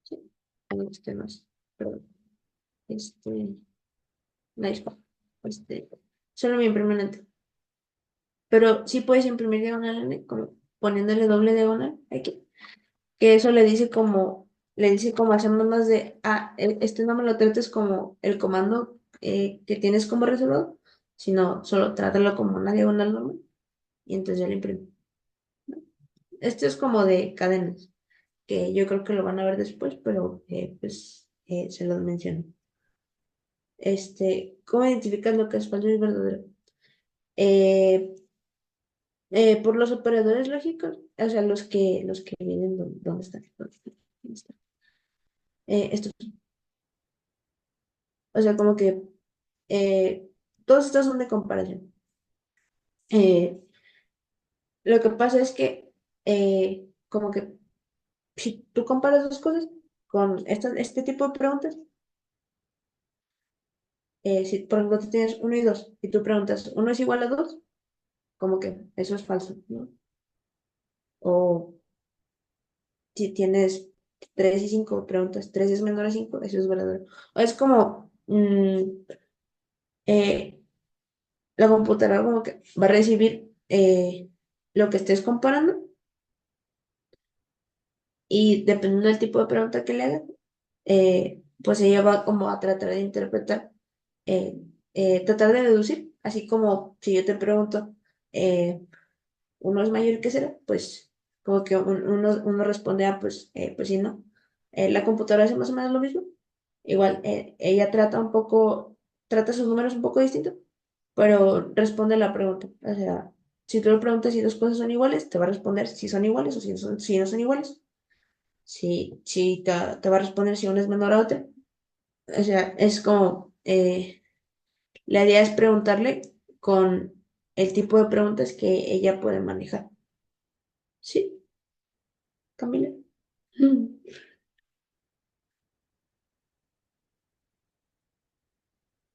¿Sí? Este no es, perdón. Nice. Solo me imprime un enter. Pero sí puedes imprimir diagonal N, como poniéndole doble diagonal aquí. Que eso le dice como hacemos más de, este no me lo trates como el comando que tienes como reservado, sino solo trátalo como una diagonal normal y entonces ya lo imprime. Esto es como de cadenas, que yo creo que lo van a ver después, pero pues se los menciono. ¿Cómo identificas lo que es falso y verdadero? Eh, por los operadores lógicos, o sea, los que vienen ¿dónde están? ¿Dónde están? Estos, o sea, como que todos estos son de comparación. Eh, lo que pasa es que, como que si tú comparas dos cosas con este tipo de preguntas, si por ejemplo tú tienes uno y dos y tú preguntas, ¿uno es igual a dos? Como que eso es falso, ¿no? O si tienes 3 y 5 preguntas, 3 es menor a 5, eso es verdadero. O es como eh, la computadora como que va a recibir lo que estés comparando y dependiendo del tipo de pregunta que le hagas, pues ella va como a tratar de interpretar, eh, tratar de deducir, así como si yo te pregunto, ¿uno es mayor que cero? Pues como que uno responde, pues sí, no. La computadora hace más o menos lo mismo. Igual, ella trata sus números un poco distinto, pero responde la pregunta. O sea, si tú le preguntas si dos cosas son iguales, te va a responder si son iguales o si no son iguales. Si te va a responder si una es menor a otra. O sea, es como, la idea es preguntarle con el tipo de preguntas que ella puede manejar. ¿Sí, Camila? Mm.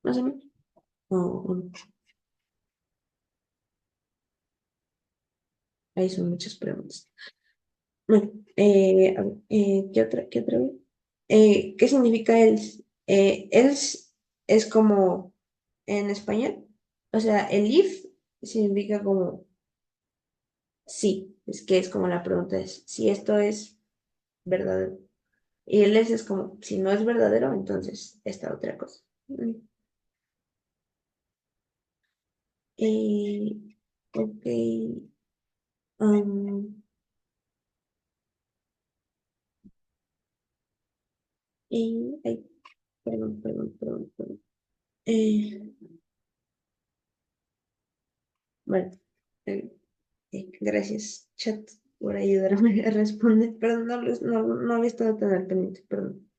Más o menos. O ahí son muchas preguntas. Bueno, a ver, ¿qué otra vez? ¿Qué significa els? Els es como en español. O sea, el if significa como sí. Es que es como la pregunta es si esto es verdadero. Y el else es como si no es verdadero, entonces esta otra cosa. Y, ok. um, ay, perdón. Eh, bueno, eh, gracias, chat, por ayudarme a responder. Perdón, no había estado tan al pendiente, perdón.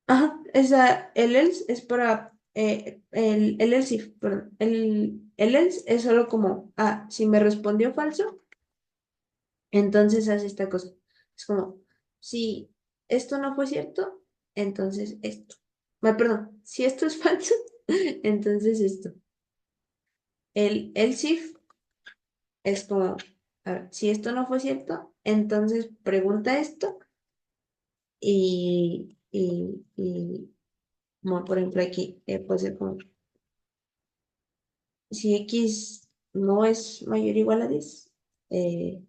Ajá, el else es para el else, if, perdón. El else es solo como, si me respondió falso, entonces hace esta cosa. Es como, si esto no fue cierto, entonces esto. Perdón, si esto es falso, entonces esto. El else if es como, a ver, si esto no fue cierto, entonces pregunta esto y como por ejemplo aquí puede ser como, si X no es mayor o igual a 10, eh,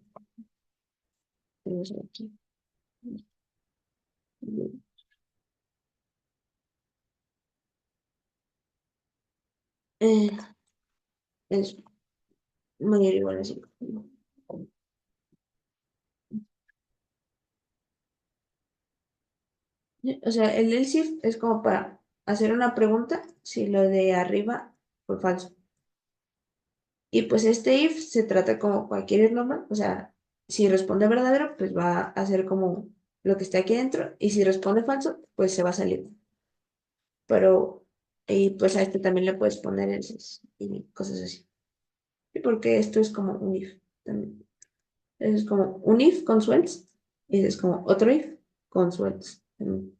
tenemos aquí, eh, es mayor o igual a 5. O sea, el else if es como para hacer una pregunta si lo de arriba fue falso. Y pues este if se trata como cualquier if normal, o sea, si responde verdadero, pues va a hacer como lo que está aquí dentro, y si responde falso, pues se va a salir. Pero, y pues a este también le puedes poner else's y cosas así. Y porque esto es como un if también. Es como un if con su else, y es como otro if con su else también.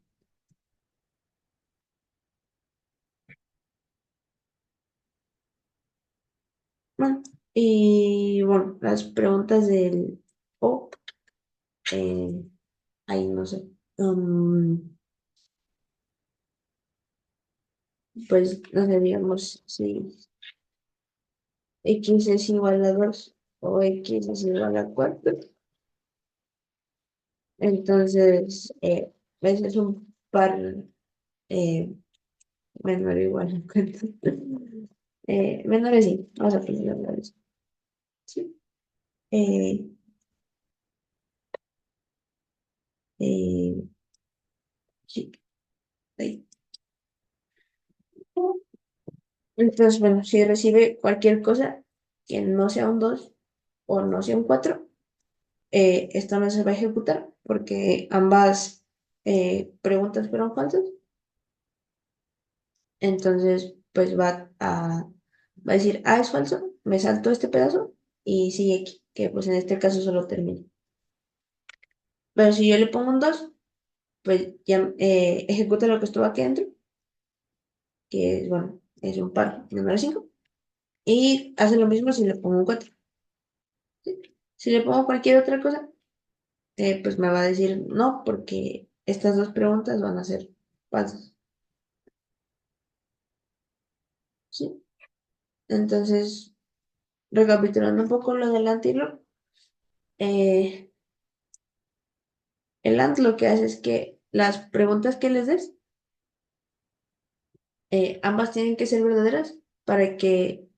Bueno, y bueno, las preguntas del o, eh, ahí no sé. Pues no sé, digamos, si X es igual a 2 o X es igual a 4, entonces ese es un par eh, menor o igual a 4. Menores sí, vamos a poner menores. Sí. Eh, eh, sí, ahí. Entonces, bueno, si recibe cualquier cosa que no sea un 2 o no sea un 4, esto no se va a ejecutar porque ambas preguntas fueron falsas. Entonces, pues va a decir, es falso, me salto este pedazo y sigue aquí, que pues en este caso solo termina. Pero si yo le pongo un 2 pues ya ejecuta lo que estuvo aquí dentro, que es, bueno, es un par número 5 y hace lo mismo si le pongo un 4. Si le pongo cualquier otra cosa, pues me va a decir no, porque estas dos preguntas van a ser falsas. ¿Sí? Entonces, recapitulando un poco lo del anterior, eh, el AND lo que hace es que las preguntas que les des, ambas tienen que ser verdaderas para que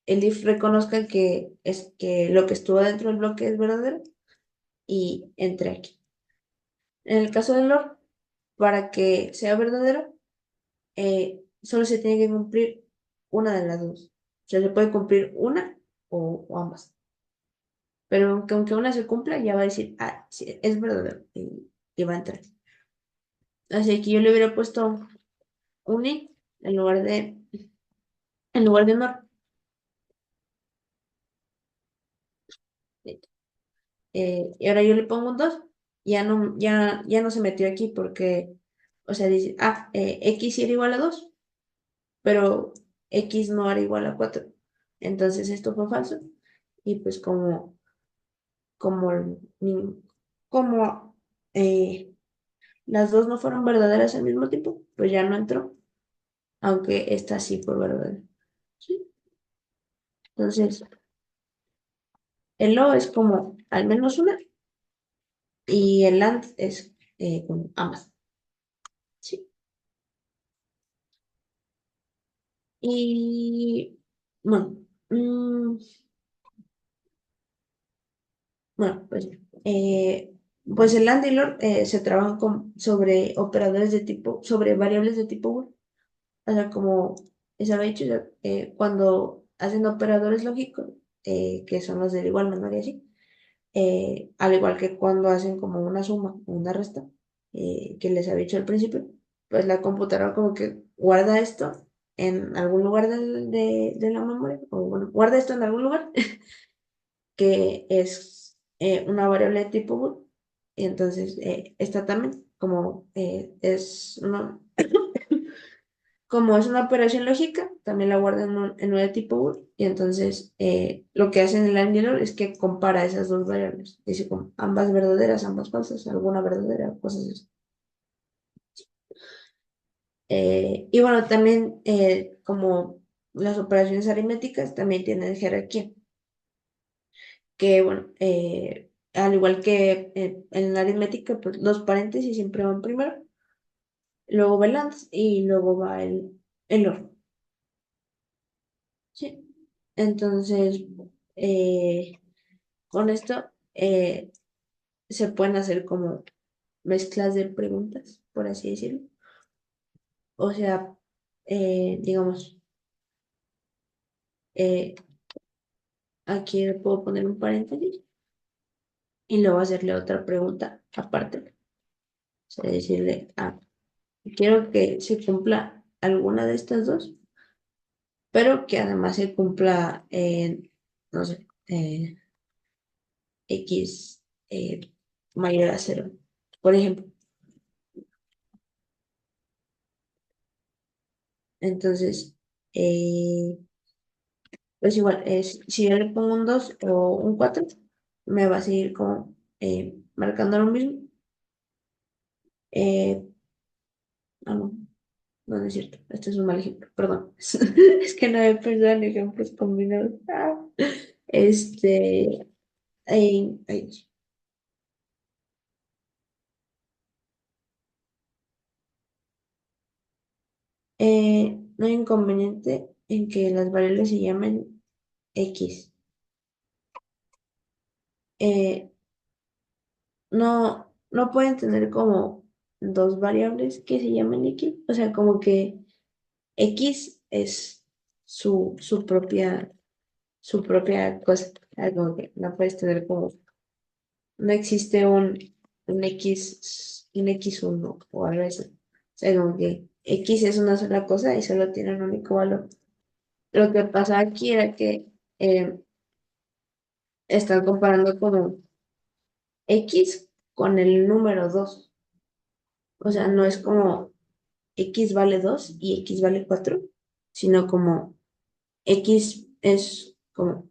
el if reconozca que es que lo que estuvo dentro del bloque es verdadero y entre aquí. En el caso del OR, para que sea verdadero, solo se tiene que cumplir una de las dos. O sea, se puede cumplir una o ambas. Pero aunque una se cumpla, ya va a decir, ah, sí, es verdadero y va a entrar. Así que yo le hubiera puesto un i en lugar de un or. Y ahora yo le pongo un 2, ya no se metió aquí porque, o sea, dice, x era igual a 2 pero x no era igual a 4. Entonces esto fue falso. Y pues como, ni- como eh, las dos no fueron verdaderas al mismo tiempo, pues ya no entró, aunque esta sí fue verdadera. ¿Sí? Entonces, el o es como al menos una y el and es como ambas. ¿Sí? Y bueno, bueno, pues el and y el or se trabajan sobre operadores sobre variables de tipo Boolean. O sea, como les había dicho, cuando hacen operadores lógicos, que son los del igual, menor y así, al igual que cuando hacen como una suma o una resta, que les había dicho al principio, pues la computadora como que guarda esto en algún lugar de la memoria, o bueno, guarda esto en algún lugar que es una variable de tipo bool, y entonces esta también, como es una operación lógica, también la guarda en un de tipo bool, y entonces lo que hace en el AND es que compara esas dos variables, dice como ambas verdaderas, ambas falsas, alguna verdadera, cosas así. Y bueno, también como las operaciones aritméticas también tienen jerarquía, que bueno, al igual que en la aritmética, pues los paréntesis siempre van primero, luego va el and y luego va el or. ¿Sí? Entonces, eh, con esto se pueden hacer como mezclas de preguntas, por así decirlo. O sea, digamos, eh, aquí le puedo poner un paréntesis y luego hacerle otra pregunta aparte. O sea, decirle, quiero que se cumpla alguna de estas dos, pero que además se cumpla, no sé, x mayor a cero, por ejemplo. Entonces, eh, pues igual, si yo le pongo un 2 o un 4 me va a seguir como marcando lo mismo. Eh, no, no es cierto, este es un mal ejemplo, perdón. Es que no he pensado en ejemplos combinados. Este, ay, no hay inconveniente en que las variables se llamen X. Eh, no pueden tener como dos variables que se llamen X. O sea, como que X es su propia cosa. Como que no puedes tener como, no existe un X1 o algo así. O sea, como que X es una sola cosa y solo tiene un único valor. Lo que pasa aquí era que eh, están comparando como X con el número 2. O sea, no es como X vale 2 y X vale 4, sino como X es como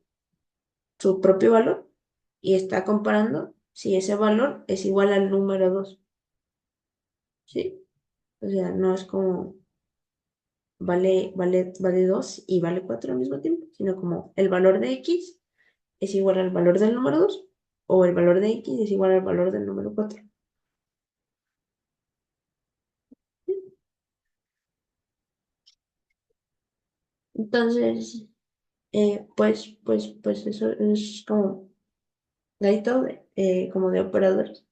su propio valor y está comparando si ese valor es igual al número 2. ¿Sí? O sea, no es como vale 2 y vale 4 al mismo tiempo, sino como el valor de X es igual al valor del número 2 o el valor de X es igual al valor del número 4. Entonces, Pues eso es como ladito como de operadores,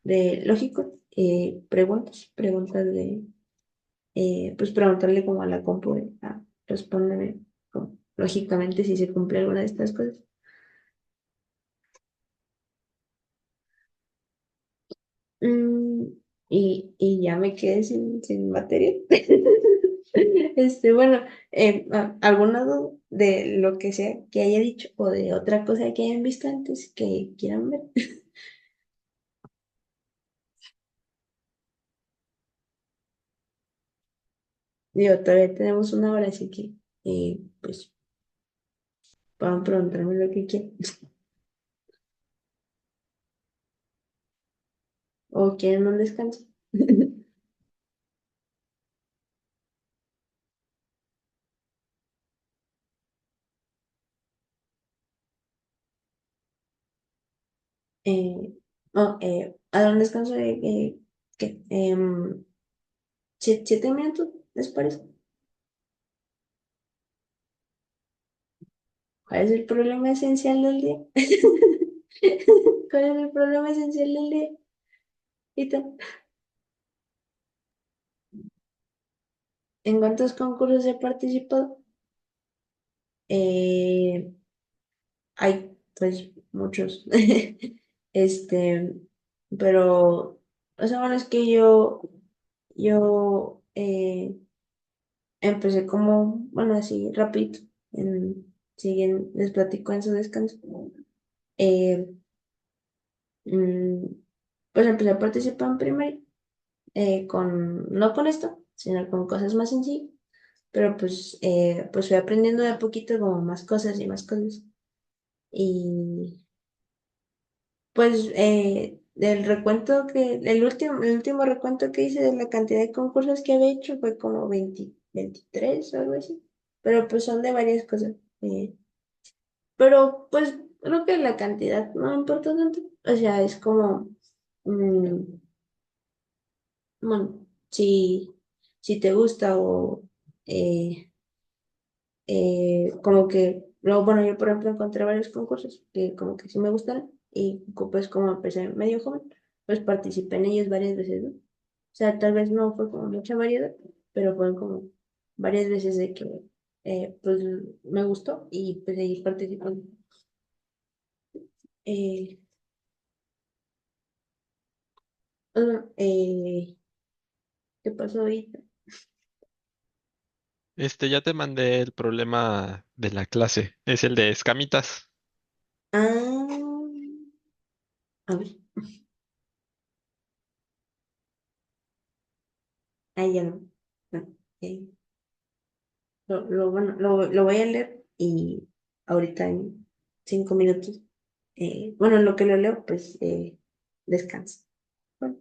de lógico, preguntas de, pues preguntarle como a la compu, respóndeme como, lógicamente si se cumple alguna de estas cosas. Mm, y ya me quedé sin materia. Bueno, ¿alguna duda de lo que sea que haya dicho o de otra cosa que hayan visto antes que quieran ver? Digo, todavía tenemos una hora, así que pues puedan preguntarme lo que quieran. O quieren un descanso. No, a dar un descanso de ¿qué? 7 minutos, ¿les parece? ¿Cuál es el problema esencial del día? ¿Cuál es el problema esencial del día? ¿Y tú? ¿En cuántos concursos he participado? Eh, Hay pues muchos. Este, pero, o sea, bueno, es que yo empecé como, bueno, así rapidito. Siguen, les platico en su descanso. Eh, mm, pues empecé a participar en primaria, no con esto, sino con cosas más sencillas. Pero pues fui aprendiendo de a poquito como más cosas y más cosas. Y pues el último recuento que hice de la cantidad de concursos que había hecho fue como 23 o algo así. Pero pues son de varias cosas. Pero pues creo que la cantidad no importa tanto. O sea, es como, mm, bueno, si te gusta o eh, como que, luego, bueno, yo por ejemplo encontré varios concursos que como que sí me gustaron y pues como empecé medio joven, pues participé en ellos varias veces, ¿no? O sea, tal vez no fue como mucha variedad, pero fueron como varias veces de que pues me gustó y pues seguí participando. Eh, ¿Qué pasó ahorita? Ya te mandé el problema de la clase. Es el de escamitas. Ah, a ver, ahí ya no. No, eh, bueno, lo voy a leer y ahorita en 5 minutos, bueno, en lo que lo leo, pues descanso. Bueno.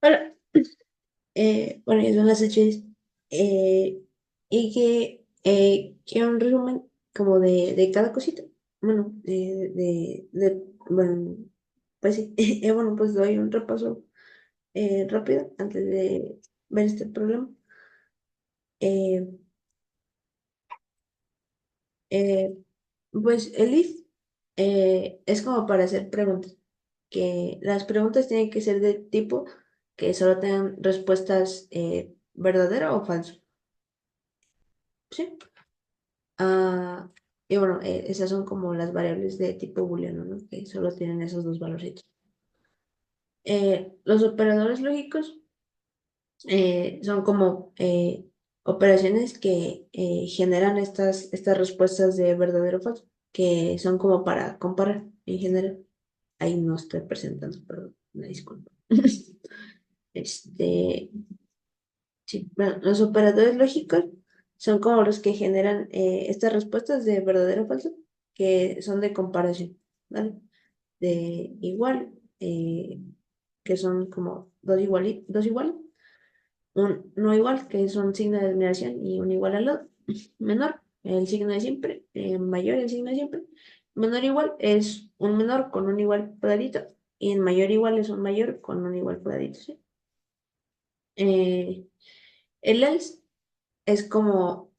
Hola. Bueno, ya son las 8:10. Y que quiero un resumen como de cada cosita. Bueno, bueno, pues sí. Bueno, pues doy un repaso rápido antes de ver este problema. Eh, eh, pues el if es como para hacer preguntas. Que las preguntas tienen que ser de tipo que solo tengan respuestas verdadero o falso. ¿Sí? Ah, y bueno, esas son como las variables de tipo booleano, ¿no? Que solo tienen esos dos valorcitos. Los operadores lógicos son como operaciones que generan estas respuestas de verdadero o falso, que son como para comparar en general. Ahí no estoy presentando, perdón, una disculpa. Este, sí, bueno, los operadores lógicos son como los que generan estas respuestas de verdadero o falso, que son de comparación, ¿vale? De igual, que son como dos iguales, un no igual, que es un signo de admiración, y un igual al lado, menor, el signo de siempre, mayor, el signo de siempre, menor igual es un menor con un igual cuadradito, y en mayor igual es un mayor con un igual cuadradito, ¿sí? Eh, el else es como,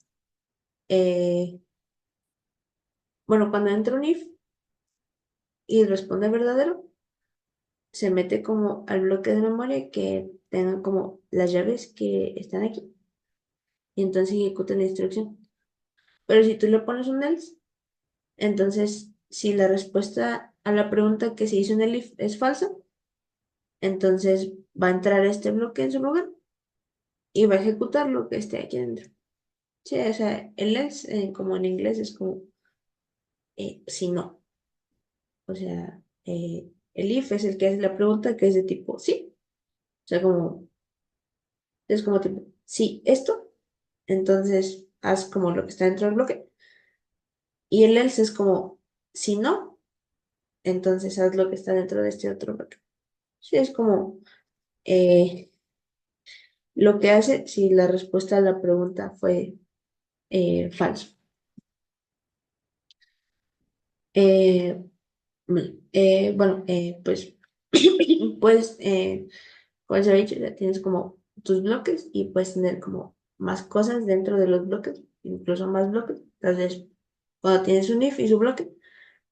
eh, bueno, cuando entra un if y responde verdadero, se mete como al bloque de memoria que tenga como las llaves que están aquí y entonces ejecuta la instrucción. Pero si tú le pones un else, entonces si la respuesta a la pregunta que se hizo en el if es falsa, entonces va a entrar este bloque en su lugar y va a ejecutar lo que esté aquí dentro. Sí, o sea, el else, como en inglés, es como si no. O sea, el if es el que hace la pregunta que es de tipo sí. O sea, como, es como tipo, sí, esto, entonces haz como lo que está dentro del bloque. Y el else es como, si no, entonces haz lo que está dentro de este otro bloque. Sí, es como eh, lo que hace si la respuesta a la pregunta fue falso. Eh, bueno, pues, pues, como se ha dicho, ya tienes como tus bloques y puedes tener como más cosas dentro de los bloques, incluso más bloques. Entonces, cuando tienes un if y su bloque,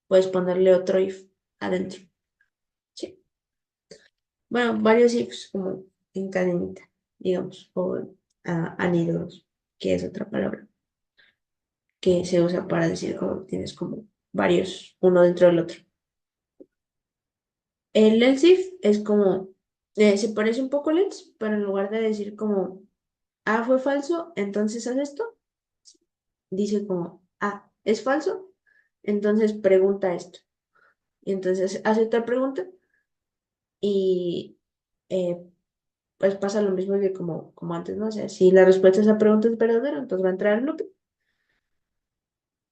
puedes ponerle otro if adentro. Sí. Bueno, varios ifs como en cadenita, digamos, o anillos, que es otra palabra que se usa para decir como tienes como varios, uno dentro del otro. El else if es como, se parece un poco al else, pero en lugar de decir como A fue falso, entonces haz esto, dice como A es falso, entonces pregunta esto. Y entonces hace otra pregunta y eh, pues pasa lo mismo que como antes, ¿no? O sea, si la respuesta a esa pregunta es verdadera, entonces va a entrar al bloque.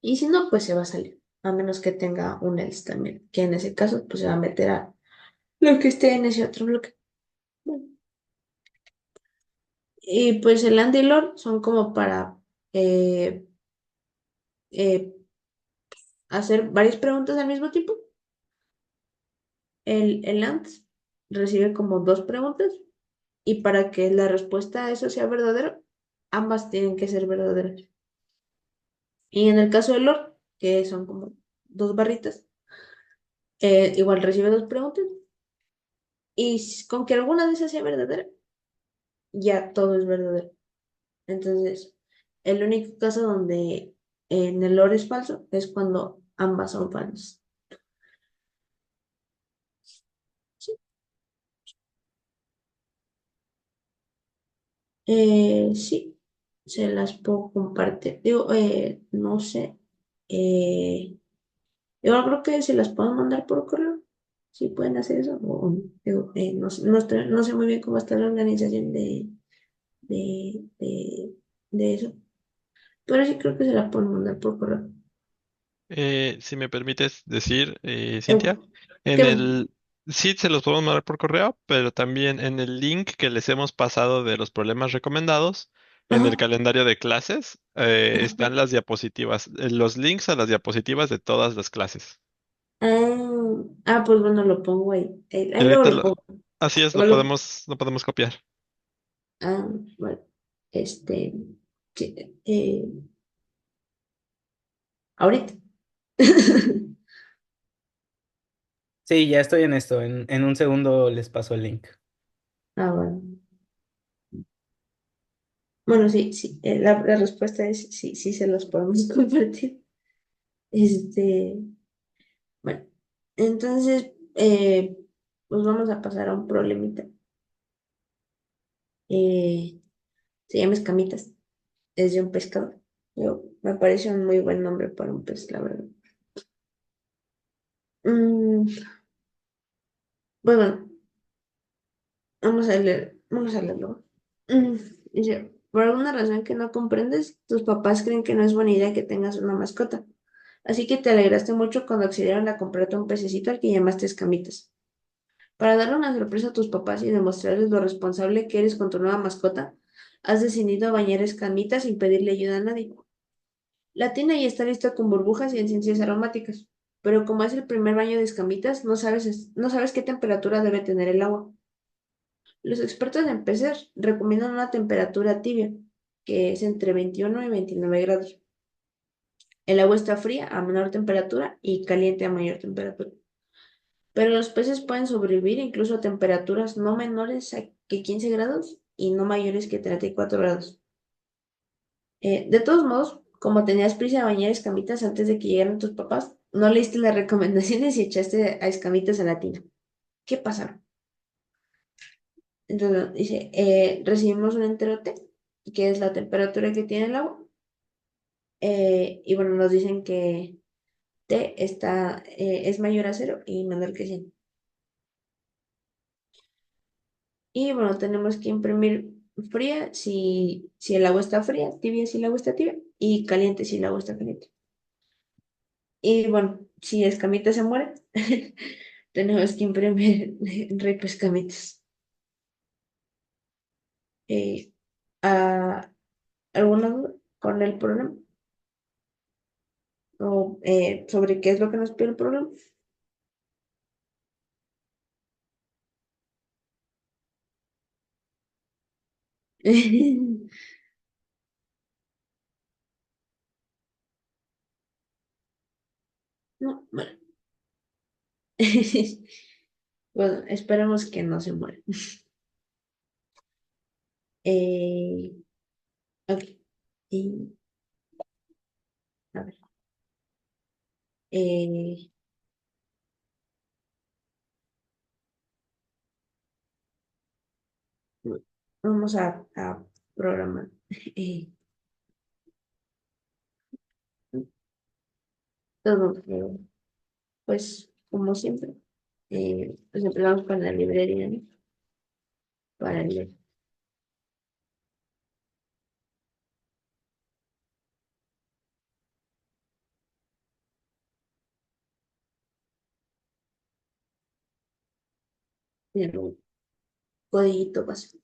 Y si no, pues se va a salir. A menos que tenga un else también, que en ese caso, pues se va a meter a lo que esté en ese otro bloque. Bueno, y pues el and y el or son como para eh, eh, hacer varias preguntas al mismo tiempo. El and recibe como dos preguntas y para que la respuesta a eso sea verdadera, ambas tienen que ser verdaderas. Y en el caso del or, que son como dos barritas, igual recibe dos preguntas y con que alguna de esas sea verdadera, ya todo es verdadero. Entonces, el único caso donde en el or es falso es cuando ambas son falsas. Sí, sí, se las puedo compartir. Digo, no sé. Eh, yo creo que se las puedo mandar por correo. Si pueden hacer eso. O no. Digo, no sé muy bien cómo está la organización de eso. Pero sí creo que se las pueden mandar por correo. Si me permites decir, Eh, Cintia, en ¿qué? Sí, se los podemos mandar por correo, pero también en el link que les hemos pasado de los problemas recomendados, en el Ajá. calendario de clases, Ajá. están las diapositivas, los links a las diapositivas de todas las clases. Pues bueno, lo pongo ahí. Y Ahí luego ahorita lo pongo. así es, Luego lo podemos copiar. bueno, este, sí, ahorita. Sí, ya estoy en esto. En un segundo les paso el link. Bueno. Bueno, sí, sí. La respuesta es sí, sí se los podemos compartir. Este, bueno, entonces, pues vamos a pasar a un problemita. Eh, Se llama escamitas. Es de un pescador. Me parece un muy buen nombre para un pez, la verdad. Mm, pues bueno, vamos a leerlo. Mm, Dice, por alguna razón que no comprendes, tus papás creen que no es buena idea que tengas una mascota. Así que te alegraste mucho cuando accedieron a comprarte un pececito al que llamaste escamitas. Para darle una sorpresa a tus papás y demostrarles lo responsable que eres con tu nueva mascota, has decidido bañar escamitas sin pedirle ayuda a nadie. La tina ya está lista con burbujas y esencias aromáticas, pero como es el primer baño de escamitas, no sabes qué temperatura debe tener el agua. Los expertos en peces recomiendan una temperatura tibia, que es entre 21 y 29 grados. El agua está fría a menor temperatura y caliente a mayor temperatura. Pero los peces pueden sobrevivir incluso a temperaturas no menores que 15 grados y no mayores que 34 grados. De todos modos, como tenías prisa de bañar escamitas antes de que llegaran tus papás, no leíste las recomendaciones y echaste a escamitas a la tina. ¿Qué pasaron? Entonces dice, recibimos un enterote, que es la temperatura que tiene el agua, y bueno, nos dicen que T es mayor a cero y menor que 100. Y bueno, tenemos que imprimir fría si el agua está fría, tibia si el agua está tibia y caliente si el agua está caliente. Y bueno, si Escamita se muere, tenemos que imprimir Rey Pescamitas. Eh, ¿a- ¿Alguna duda con el problema? ¿O sobre qué es lo que nos pide el problema? No, bueno. Bueno, esperemos que no se muera. Eh, ok. Y, a ver. eh, Vamos a programar. Eh, Todo, pues, como siempre, pues empezamos con la librería, ¿no? Para leer. El codiguito básico.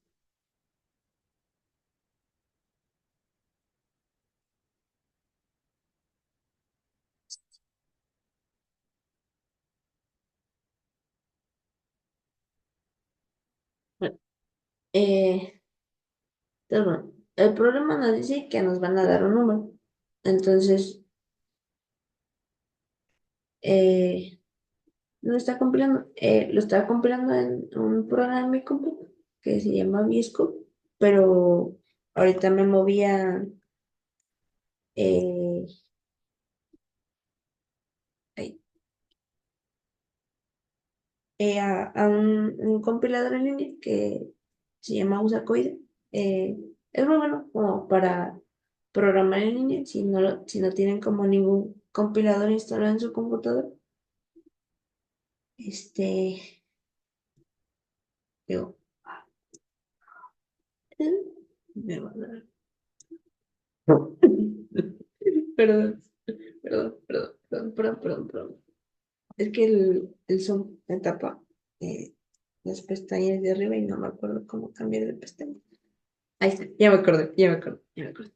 Bueno, entonces, bueno, el problema nos dice que nos van a dar un número. Entonces, eh, lo está compilando en un programa en mi compu que se llama Visco, pero ahorita me movía eh, ay, a un compilador en línea que se llama Usacoide. Eh, es muy bueno como para programar en línea si no tienen como ningún compilador instalado en su computador. Este, digo, me va a dar. Perdón, perdón. Es que el Zoom me tapa. eh, las pestañas de arriba y no me acuerdo cómo cambiar de pestaña. Ahí está, ya me acordé, ya me acordé, ya me acordé.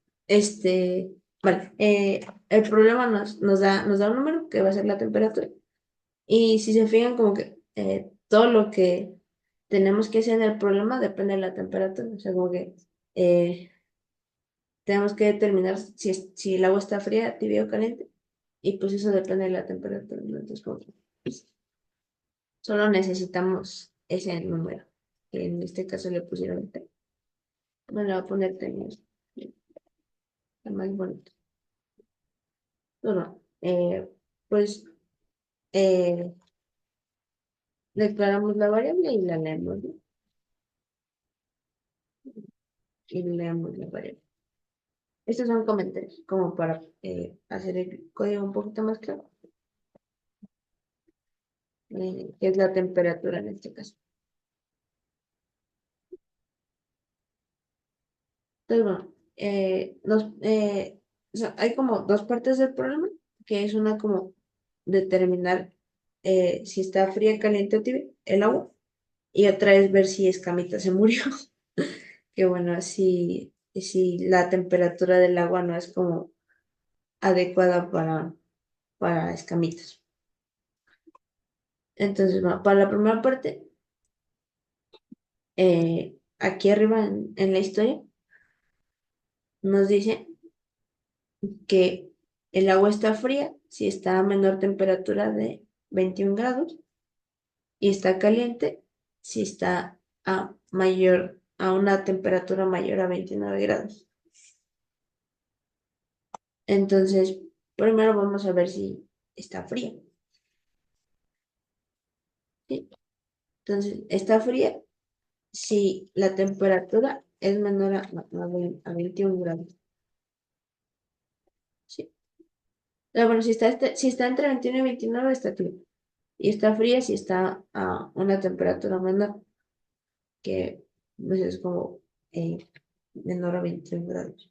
Vale, el problema nos da un número que va a ser la temperatura. Y si se fijan, como que todo lo que tenemos que hacer en el problema depende de la temperatura. O sea, como que eh, tenemos que determinar si el agua está fría, tibia o caliente. Y pues eso depende de la temperatura, ¿no? Entonces, como que, pues, solo necesitamos ese número. Que en este caso le pusieron T. No le voy a poner T, ¿no? Está más bonito. Bueno, pues eh, declaramos la variable y la leemos, ¿no? Y leemos la variable. Estos son comentarios, como para hacer el código un poquito más claro, que es la temperatura en este caso. Entonces, bueno, o sea, hay como dos partes del problema, que es una como determinar si está fría, caliente o tibia el agua, y otra es ver si Escamita se murió. Que bueno, si la temperatura del agua no es como adecuada para Escamitas. Entonces, bueno, para la primera parte, aquí arriba en la historia, nos dice que el agua está fría si está a menor temperatura de 21 grados y está caliente si está a una temperatura mayor a 29 grados. Entonces, primero vamos a ver si está fría. ¿Sí? Entonces, está fría si la temperatura es menor a 21 grados. ¿Sí? Bueno, si está entre 21 y 29 está tibia. Y está fría si está a una temperatura menor, que pues, es como eh, menor a 21 grados.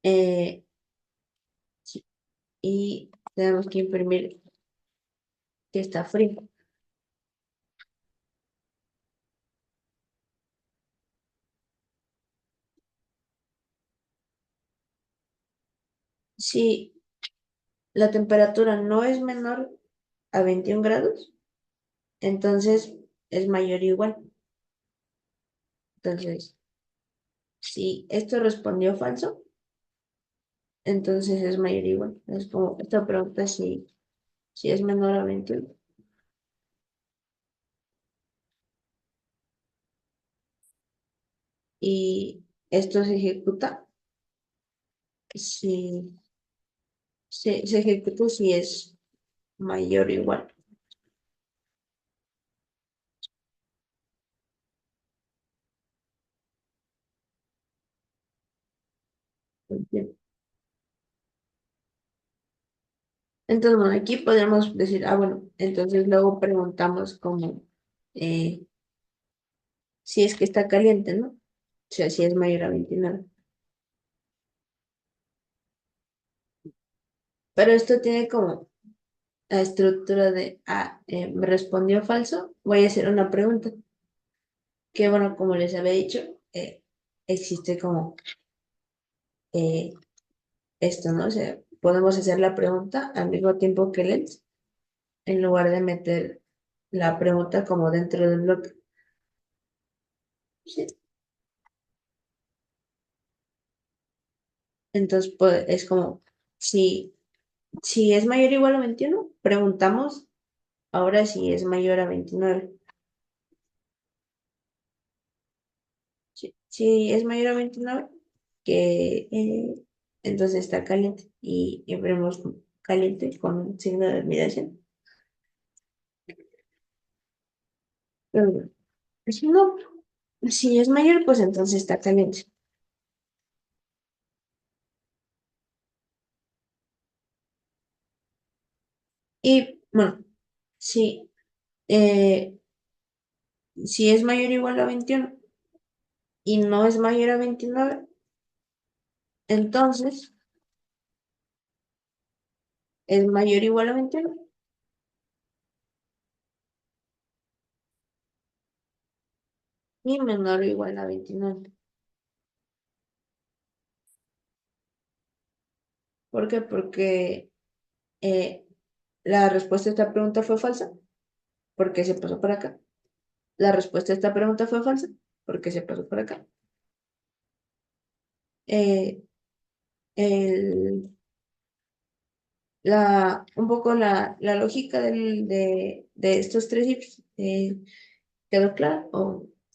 Eh, sí, y tenemos que imprimir que está frío. Si la temperatura no es menor a 21 grados, entonces es mayor o igual. Entonces, si esto respondió falso, entonces es mayor o igual. Es como esta pregunta si es menor a 21. Y esto se ejecuta si se ejecuta si es mayor o igual. Bien. Entonces, bueno, aquí podemos decir, bueno, entonces luego preguntamos como eh, si es que está caliente, ¿no? O sea, si es mayor a 29. Pero esto tiene como la estructura de, me respondió falso, voy a hacer una pregunta. Que bueno, como les había dicho, existe como eh, esto, ¿no? O sea, podemos hacer la pregunta al mismo tiempo que Lens, en lugar de meter la pregunta como dentro del bloque. Sí. Entonces, pues, es como, si es mayor o igual a 21 preguntamos ahora si es mayor a 29. Si es mayor a 29 que entonces está caliente y veremos caliente con un signo de admiración. Pero bueno, si no, si es mayor, pues entonces está caliente. Y bueno, si, eh, si es mayor o igual a 21 y no es mayor a 29 entonces es mayor o igual a 21 y menor o igual a 29. ¿Por qué? Porque eh, la respuesta a esta pregunta fue falsa, porque se pasó por acá. La respuesta a esta pregunta fue falsa, porque se pasó por acá. Eh, el, un poco la lógica de estos tres ifs quedó clara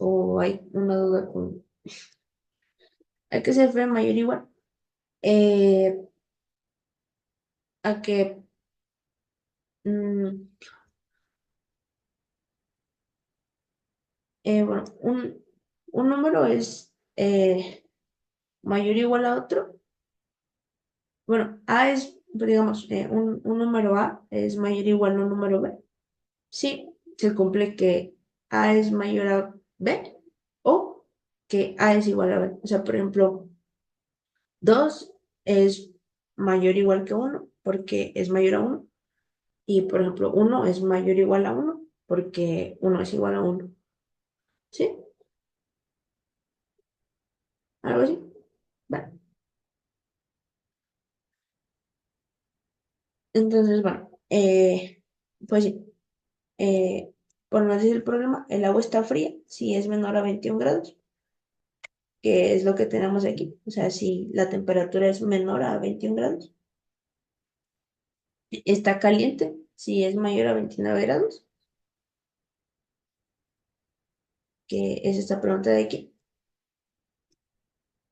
o hay una duda con. Hay que ser mayor o igual eh, a que mm, bueno, un número es mayor o igual a otro. Bueno, A es, digamos, un número A es mayor o igual a un número B. Sí, se cumple que A es mayor a B o que A es igual a B. O sea, por ejemplo, 2 es mayor o igual que uno porque es mayor a uno. Y, por ejemplo, uno es mayor o igual a uno porque uno es igual a uno. ¿Sí? Algo así. Vale. Entonces, bueno, pues sí. Eh, por no decir el problema, el agua está fría si es menor a 21 grados, que es lo que tenemos aquí. O sea, si la temperatura es menor a 21 grados, está caliente si es mayor a 29 grados, que es esta pregunta de aquí.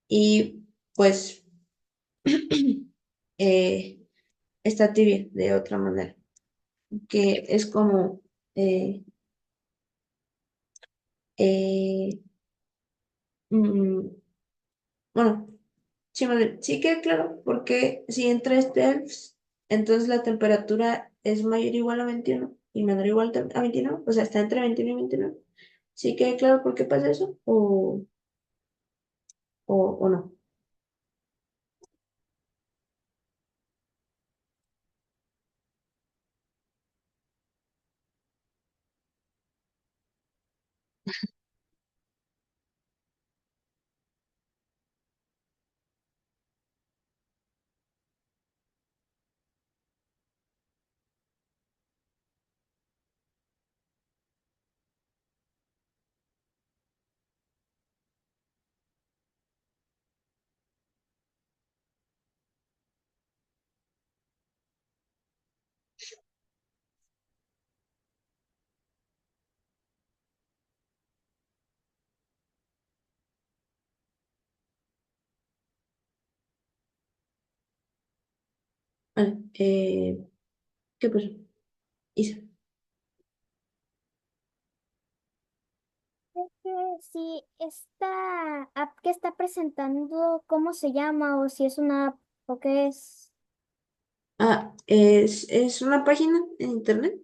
Y pues eh, está tibia de otra manera, que es como, eh, eh, mm, bueno, sí, sí queda claro, porque si entra este ELFS, entonces la temperatura es mayor o igual a 21 y menor o igual a 29, o sea, está entre 21 y 29. ¿Sí queda claro por qué pasa eso? O no? Vale, ¿qué pasó? Isa. Es que si esta app que está presentando, ¿cómo se llama? O si es una app o qué es. Es una página en internet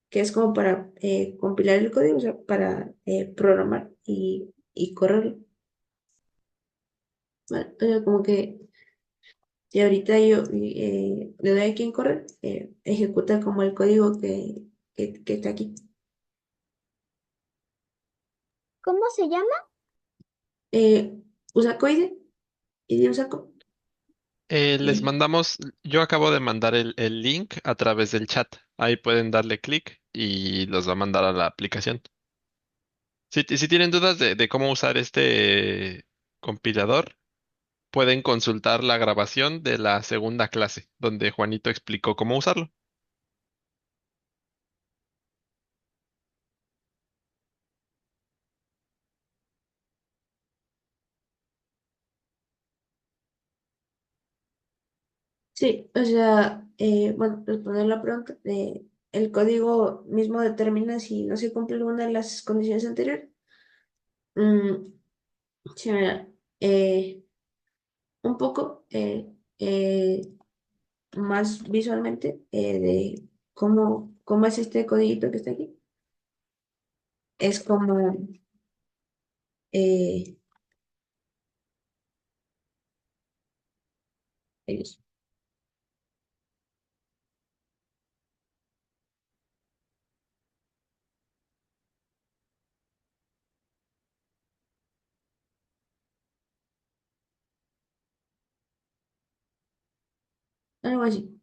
que es como para compilar el código, o sea, para programar y correrlo. ¿Vale? O sea, como que si ahorita yo le doy aquí en correr, ejecuta como el código que está aquí. ¿Cómo se llama? Usacoide y de Usaco. Les Y mandamos, yo acabo de mandar el link a través del chat. Ahí pueden darle clic y los va a mandar a la aplicación. Si tienen dudas de cómo usar este compilador, pueden consultar la grabación de la segunda clase, donde Juanito explicó cómo usarlo. sí, o sea, bueno, responder la pregunta, el código mismo determina si no se cumple alguna de las condiciones anteriores. Mm, sí, mira, un poco más visualmente de cómo es este codiguito que está aquí. Es como eh, ellos. algo así.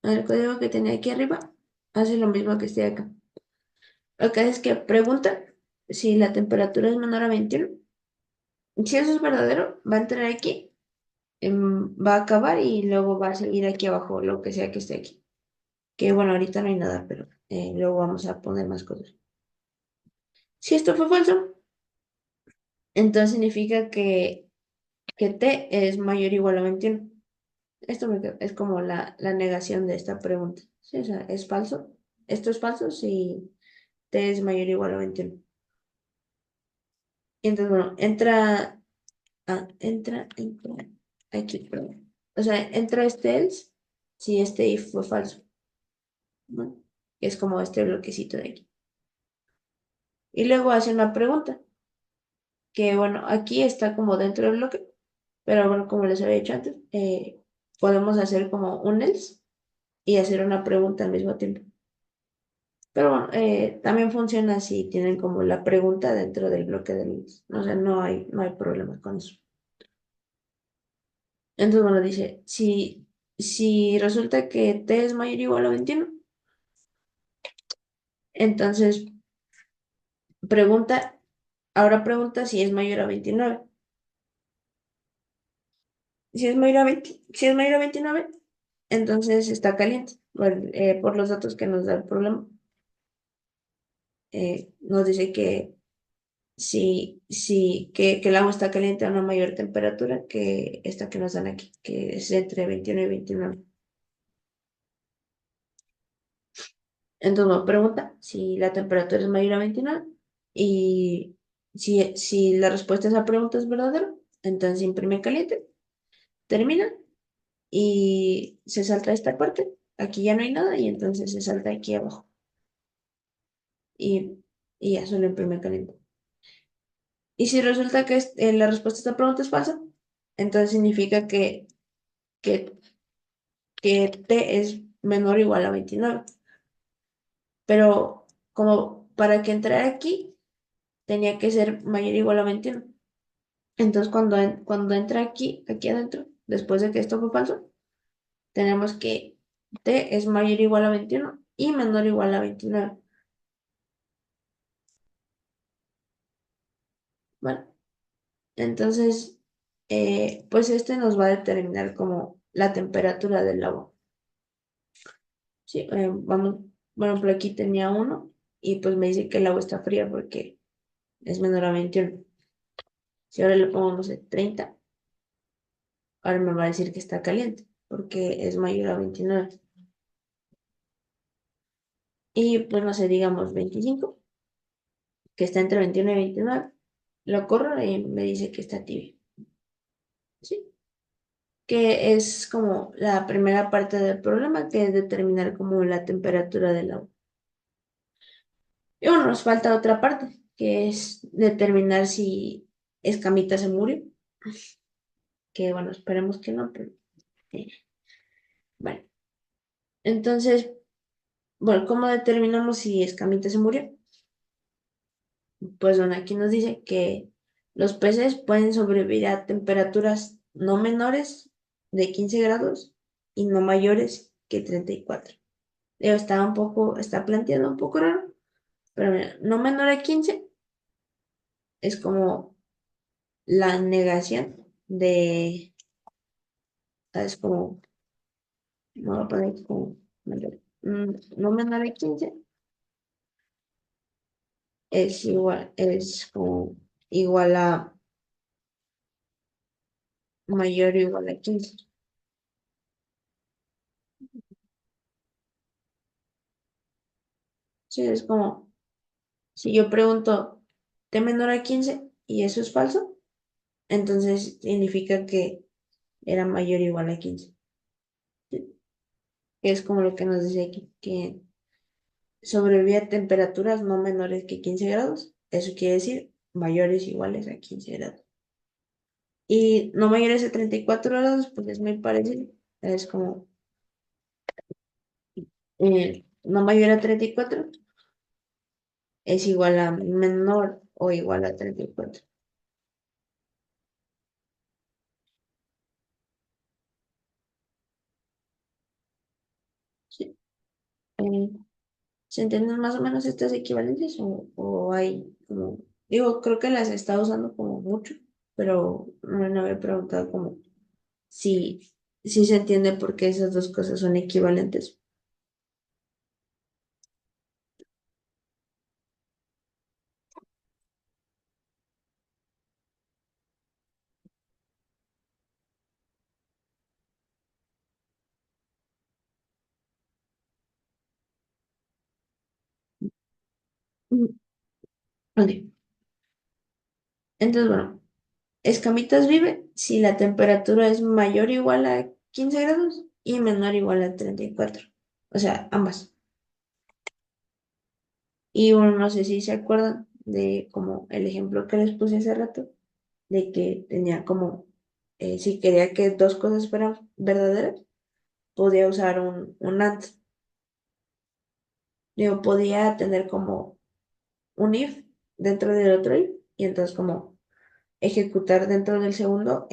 El código que tenía aquí arriba hace lo mismo que este de acá. Lo que hace es que pregunta si la temperatura es menor a 21. Si eso es verdadero, va a entrar aquí, va a acabar y luego va a seguir aquí abajo, lo que sea que esté aquí. Que bueno, ahorita no hay nada, pero luego vamos a poner más cosas. Si esto fue falso, entonces significa que T es mayor o igual a 21. Esto es como la negación de esta pregunta. Sí, o sea, es falso. Esto es falso si T es mayor o igual a 21. Y entonces, bueno, entra, aquí, perdón. O sea, entra este else si este if fue falso, ¿no? Es como este bloquecito de aquí. Y luego hace una pregunta, que bueno, aquí está como dentro del bloque, pero bueno, como les había dicho antes, podemos hacer como un else y hacer una pregunta al mismo tiempo. Pero bueno, también funciona si tienen como la pregunta dentro del bloque del else. O sea, no hay problema con eso. Entonces, bueno, dice, si resulta que t es mayor o igual a 21, entonces pregunta, ahora pregunta si es mayor a 29. Si es mayor a 29, entonces está caliente por los datos que nos da el problema. Nos dice que que el agua está caliente a una mayor temperatura que esta que nos dan aquí, que es entre 21 y 29. Entonces nos pregunta si la temperatura es mayor a 29 y si la respuesta a esa pregunta es verdadera, entonces imprime caliente, termina y se salta esta parte. Aquí ya no hay nada y entonces se salta aquí abajo y, y ya solo imprime caliente. Y si resulta que la respuesta a esta pregunta es falsa, entonces significa que, que T es menor o igual a 29. Pero como para que entrara aquí, tenía que ser mayor o igual a 21. Entonces, cuando entra aquí adentro, después de que esto fue falso, tenemos que T es mayor o igual a 21 y menor o igual a 29. Bueno, entonces, pues este nos va a determinar como la temperatura del agua. Sí, vamos, bueno, por aquí tenía uno y pues me dice que el agua está fría porque es menor a 21. Si ahora le pongo, no sé, 30, ahora me va a decir que está caliente porque es mayor a 29. Y pues no sé, digamos 25, que está entre 21 y 29. Lo corro y me dice que está tibio. ¿Sí? Que es como la primera parte del problema, que es determinar como la temperatura del agua. Y bueno, nos falta otra parte, que es determinar si Escamita se murió. Que bueno, esperemos que no, pero eh, bueno. Entonces, bueno, ¿cómo determinamos si Escamita se murió? Pues bueno, aquí nos dice que los peces pueden sobrevivir a temperaturas no menores de 15 grados y no mayores que 34. Está planteado un poco raro, pero mira, no menor a 15 es como la negación es como, me voy a poner como, no menor a 15 es como igual a mayor o igual a 15. Sí, es como, si yo pregunto T menor a 15 y eso es falso, entonces significa que era mayor o igual a 15. Sí, es como lo que nos dice aquí, que sobrevive a temperaturas no menores que 15 grados. Eso quiere decir mayores o iguales a 15 grados. Y no mayores a 34 grados, pues es muy parecido. Es como no mayor a 34 es igual a menor o igual a 34. Eh, ¿Se entienden más o menos estas equivalencias o hay como, digo, creo que las está usando como mucho, pero no había preguntado como si, si se entiende por qué esas dos cosas son equivalentes? Mm, ok. Entonces, bueno, Escamitas vive si la temperatura es mayor o igual a 15 grados y menor o igual a 34. O sea, ambas. Y bueno, no sé si se acuerdan de como el ejemplo que les puse hace rato, de que tenía como, si quería que dos cosas fueran verdaderas, podía usar un AND. Digo, podía tener como un if dentro del otro if y entonces como ejecutar dentro del segundo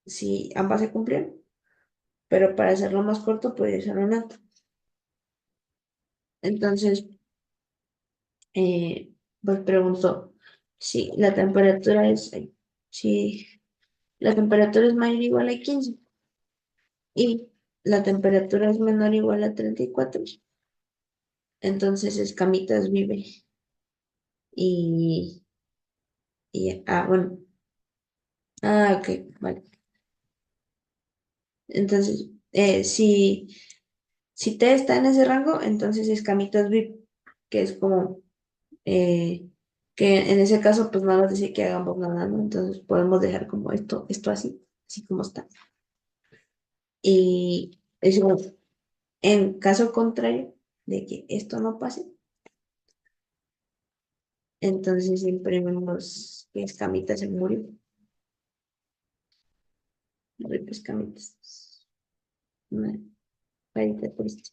si ambas se cumplieron. Pero para hacerlo más corto podía usar un AND. Entonces, pues preguntó si la temperatura es mayor o igual a 15 y la temperatura es menor o igual a 34, entonces Escamitas vive y, bueno, ok, vale. Entonces, si T está en ese rango, entonces Escamitas vive, que es como, eh, que en ese caso, pues nada más dice que hagamos nada, ¿no? Entonces podemos dejar como esto así como está. Y decimos, en caso contrario de que esto no pase, entonces imprimimos que Escamitas se murió. Rip Escamitas. Una carita triste.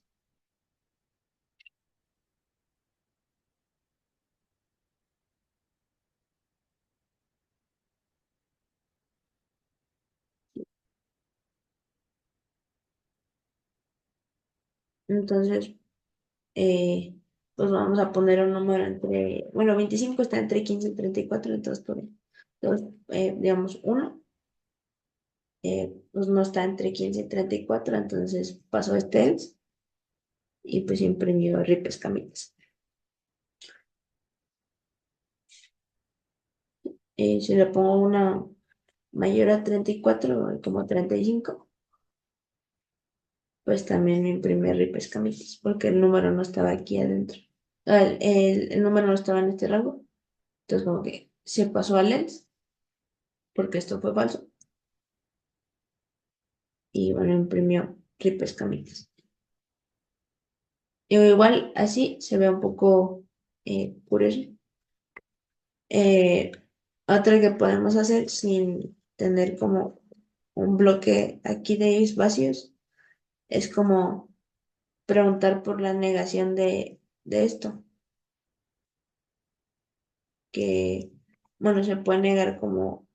Entonces, eh, pues vamos a poner un número bueno, 25 está entre 15 y 34, entonces, digamos, uno pues no está entre 15 y 34, entonces pasó este else y pues imprimió Rip Escamitas. Si le pongo una mayor a 34 como 35, pues también me imprime Rip Escamitas, porque el número no estaba aquí adentro. El número no estaba en este rango, entonces como que se pasó al else, porque esto fue falso, y bueno, imprimió Rip Escamitas. Y igual así se ve un poco curioso. Eh, Otra que podemos hacer sin tener como un bloque aquí de is vacíos es como preguntar por la negación de esto, que bueno, se puede negar como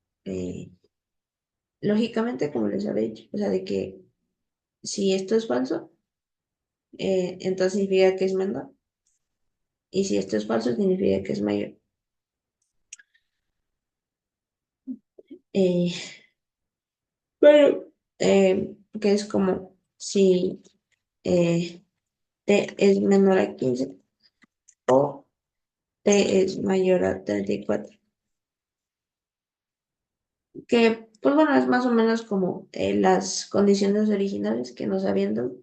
lógicamente, como les había dicho, o sea, de que si esto es falso, entonces significa que es menor, y si esto es falso, significa que es mayor. Eh, pero, que es como si t es menor a 15 o t es mayor a 34, que pues bueno, es más o menos como las condiciones originales que nos habían dado.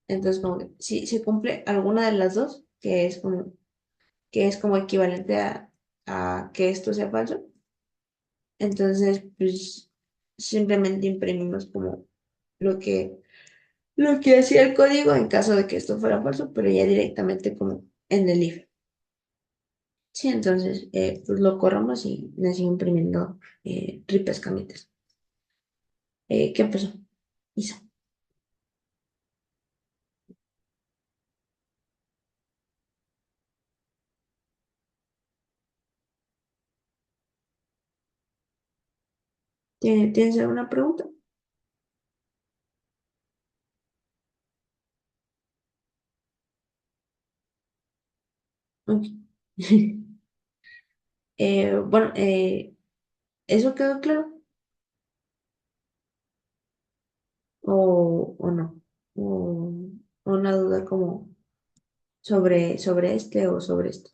Entonces, como que si se cumple alguna de las dos, que es como equivalente a que esto sea falso, entonces pues simplemente imprimimos como lo que, lo que hacía el código en caso de que esto fuera falso, pero ya directamente como en el if. Sí, entonces pues lo corramos y me sigue imprimiendo ripes camitas. ¿Qué pasó? Isa, ¿tienes alguna pregunta? Ok. Bueno, ¿eso quedó claro? ¿O no? ¿O una duda como sobre este o sobre esto?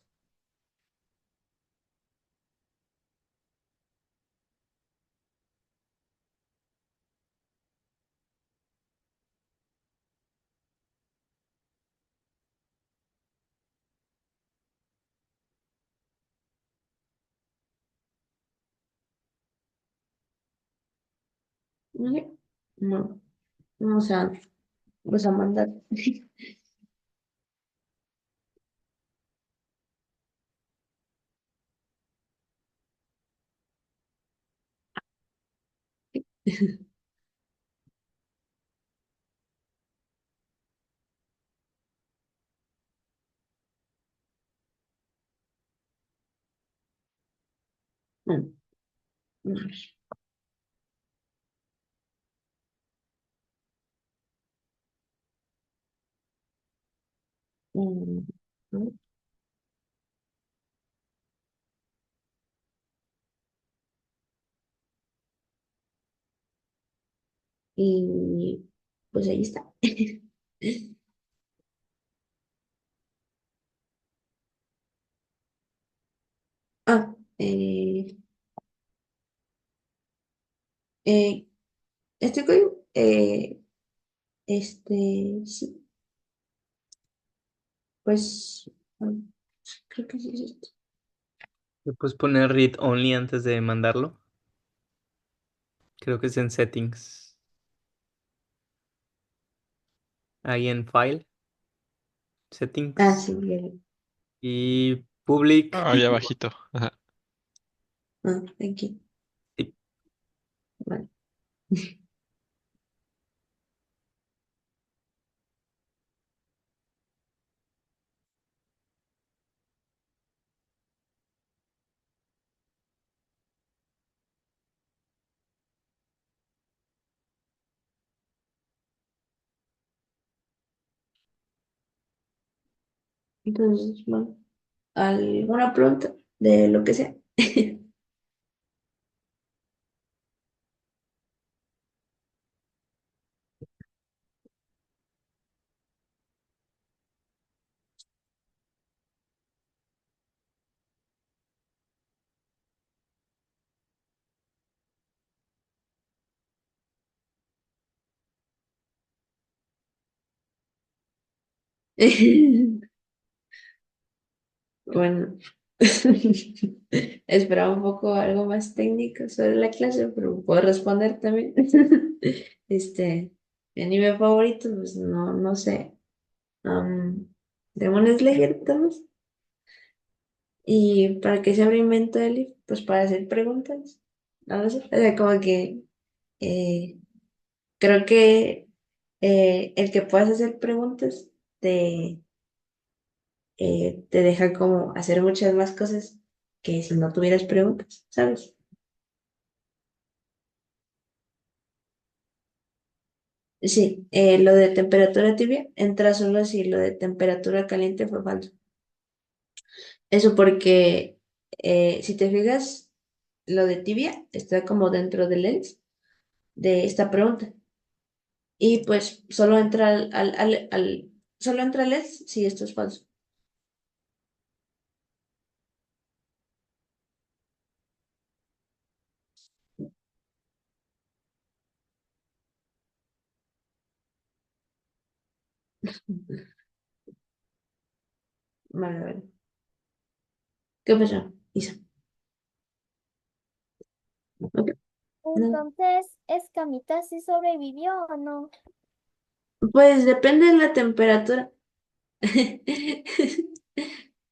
Ok. No, no, o sea, pues a mandar. Mm, mm, mm, mm. Y pues ahí está. Ah, eh, este código, sí, pues creo que sí es esto. Le puedes poner read only antes de mandarlo. Creo que es en settings. Ahí en file, Ah, settings sí, ya vi. y public Ahí default. abajito. Ajá. Ah, aquí, Sí. vale. Entonces, bueno, ¿alguna pregunta de lo que sea? Bueno, esperaba un poco algo más técnico sobre la clase, pero puedo responder también. Este, mi anime favorito, pues no, no sé. Demon Slayer, tal vez. Y para qué se abre invento Elif, pues para hacer preguntas. No lo sé. O sea, como que eh, creo que el que puedas hacer preguntas te, te deja como hacer muchas más cosas que si no tuvieras preguntas, ¿sabes? Sí, lo de temperatura tibia entra solo si lo de temperatura caliente fue falso. Eso porque si te fijas, lo de tibia está como dentro del lens de esta pregunta. Y pues solo entra solo entra al lens si esto es falso. Vale, vale. ¿Qué pasó, Isa? Ok, no. Entonces, ¿Escamita sí sobrevivió o no? Pues depende de la temperatura.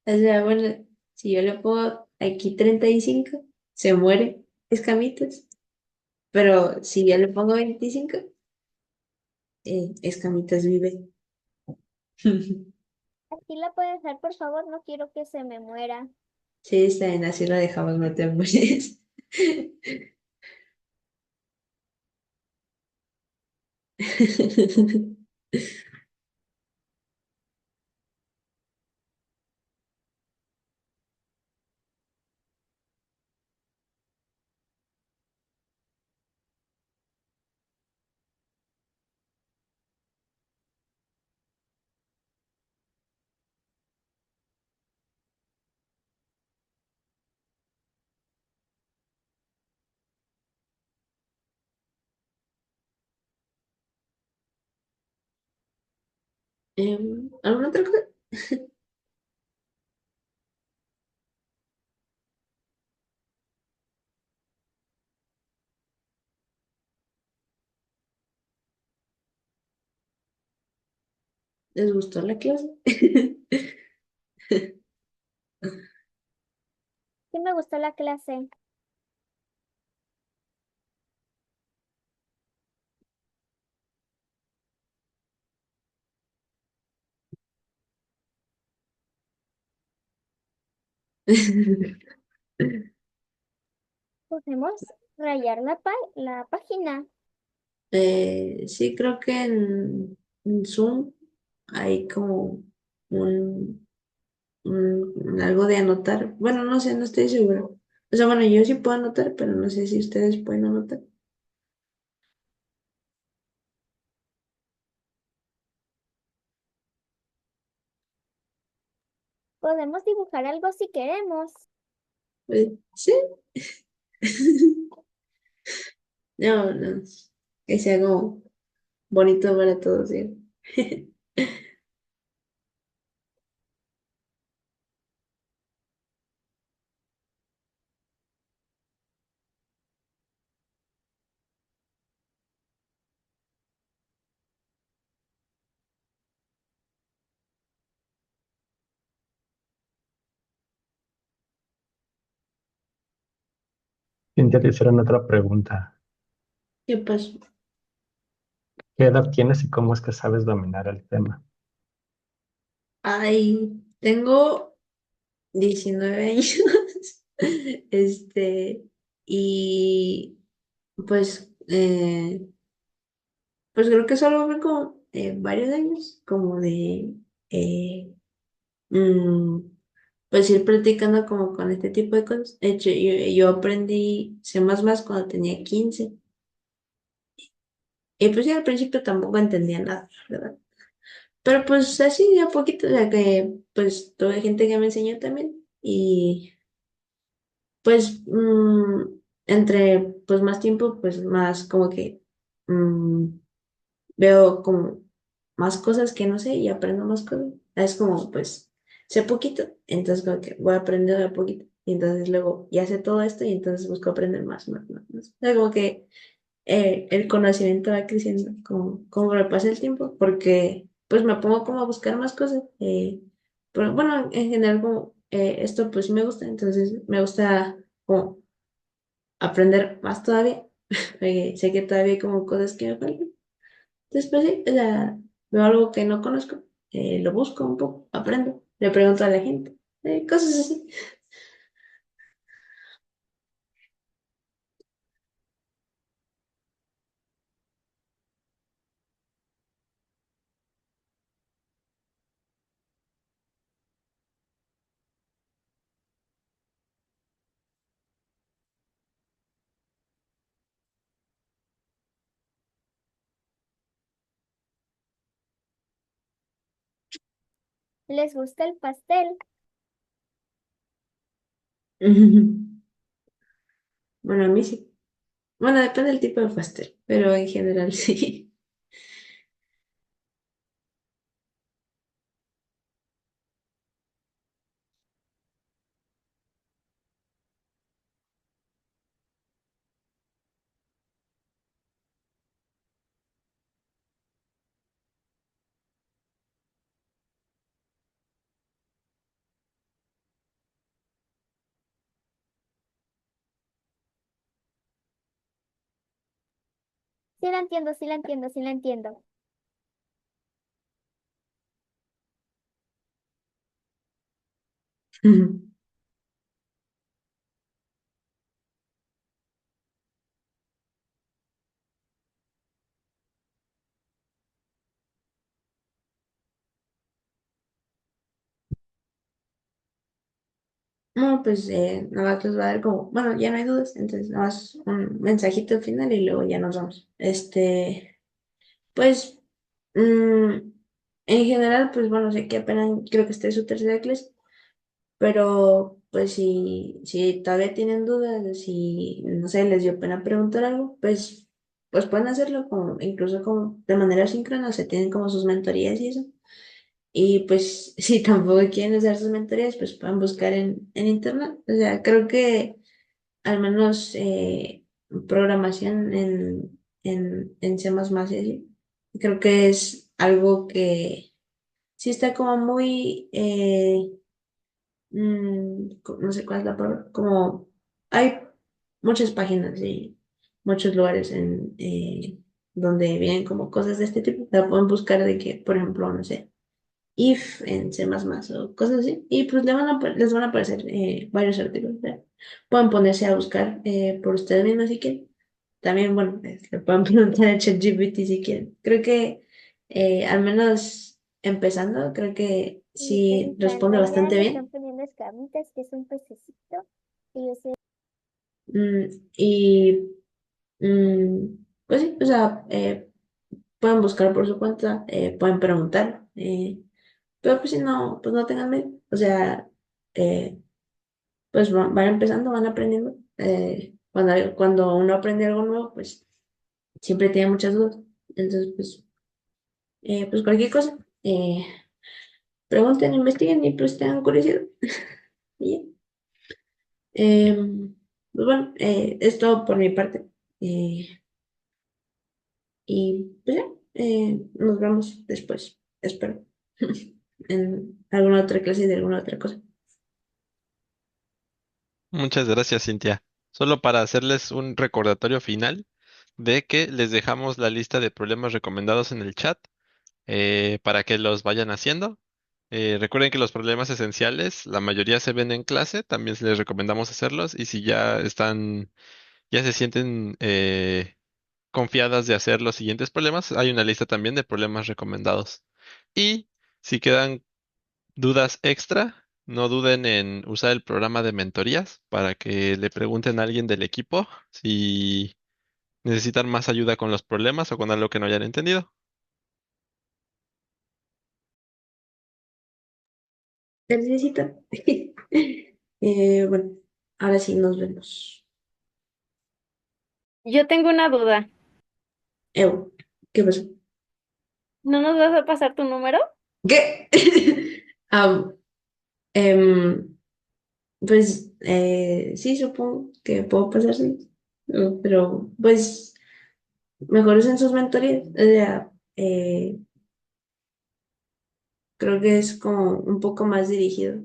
O sea, bueno, si yo le pongo aquí 35 se muere escamitas. Pero si yo le pongo 25 escamitas vive. Aquí la puedes dejar, por favor, no quiero que se me muera. Sí, está bien, así lo dejamos, no te mueres. ¿Alguna otra cosa? ¿Les gustó la clase? Sí me gustó la clase. Podemos rayar la página. Sí, creo que en Zoom hay como un, algo de anotar. Bueno, no sé, no estoy segura. O sea, bueno, yo sí puedo anotar, pero no sé si ustedes pueden anotar. Podemos dibujar algo si queremos. Sí. No, no. Que sea como bonito para todos, ¿sí? Cintia, te hicieron otra pregunta. ¿Qué pasó? ¿Qué edad tienes y cómo es que sabes dominar el tema? Ay, tengo 19 años. Este, y pues, pues creo que solo fue como varios años, como de, eh, mm, pues ir practicando como con este tipo de cosas. De hecho, yo aprendí C++ cuando tenía 15. Y pues ya al principio tampoco entendía nada, ¿verdad? Pero pues así de a poquito, o sea que pues tuve gente que me enseñó también. Y pues entre pues más tiempo, pues más como que mm, veo como más cosas que no sé y aprendo más cosas. Es como pues sé poquito, entonces como que voy a aprender de a poquito. Y entonces luego ya sé todo esto y entonces busco aprender más, más, más, más. O sea, como que el conocimiento va creciendo como pasa el tiempo, porque pues me pongo como a buscar más cosas. Pero bueno, en general como esto pues sí me gusta, entonces me gusta como aprender más todavía. Sé que todavía hay como cosas que me faltan. Entonces pues sí, o sea, veo algo que no conozco, lo busco un poco, aprendo, le pregunto a la gente, cosas así. ¿Les gusta el pastel? Bueno, a mí sí. Bueno, depende del tipo de pastel, pero en general sí. Sí la entiendo, sí la entiendo, sí la entiendo. No, pues nada más les va a dar como, bueno, ya no hay dudas, entonces nada más un mensajito al final y luego ya nos vamos. Pues, en general, pues bueno, sé que apenas creo que esta es su tercera clase, pero pues si todavía tienen dudas, si, no sé, les dio pena preguntar algo, pues pueden hacerlo como, incluso como de manera síncrona, o sea, tienen como sus mentorías y eso. Y pues si tampoco quieren usar sus mentorías, pues pueden buscar en internet. O sea, creo que al menos programación en C++ y así, creo que es algo que sí está como muy, no sé cuál es la palabra, como hay muchas páginas y muchos lugares donde vienen como cosas de este tipo. La pueden buscar de que, por ejemplo, no sé if en C++ o cosas así, y pues les van a aparecer varios artículos. ¿Verdad? Pueden ponerse a buscar por ustedes mismos si quieren. También, bueno, le pueden preguntar a ChatGPT si quieren. Creo que, al menos empezando, creo que Y me sí responde encanta, ya bastante le están bien. poniendo escamitas, que es un pececito. Y yo sé, Mm, y pues sí, o sea, pueden buscar por su cuenta, pueden preguntar, pero pues si no, pues no tengan miedo. O sea, eh, pues van empezando, van aprendiendo. Cuando uno aprende algo nuevo, pues siempre tiene muchas dudas. Entonces, pues cualquier cosa, pregunten, investiguen y pues tengan curiosidad. Y ya. Pues bueno, es todo por mi parte. Eh, y pues ya, nos vemos después, espero, en alguna otra clase de alguna otra cosa. Muchas gracias, Cintia. Solo para hacerles un recordatorio final de que les dejamos la lista de problemas recomendados en el chat para que los vayan haciendo. Recuerden que los problemas esenciales, la mayoría se ven en clase, también les recomendamos hacerlos y si ya se sienten confiadas de hacer los siguientes problemas, hay una lista también de problemas recomendados. Y si quedan dudas extra, no duden en usar el programa de mentorías para que le pregunten a alguien del equipo si necesitan más ayuda con los problemas o con algo que no hayan entendido. ¿Te necesitan? Bueno, ahora sí nos vemos. Yo tengo una duda. ¿Qué pasó? ¿No nos vas a pasar tu número? ¿Qué? Ah, em, pues sí, supongo que puedo pasarse, pero pues mejor usen sus mentorías. O sea, creo que es como un poco más dirigido.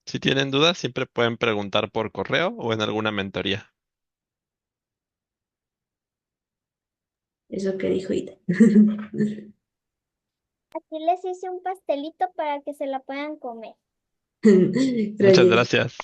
Si tienen dudas, siempre pueden preguntar por correo o en alguna mentoría. Eso que dijo Ida. aquí les hice un pastelito para que se la puedan comer. Muchas Gracias. gracias.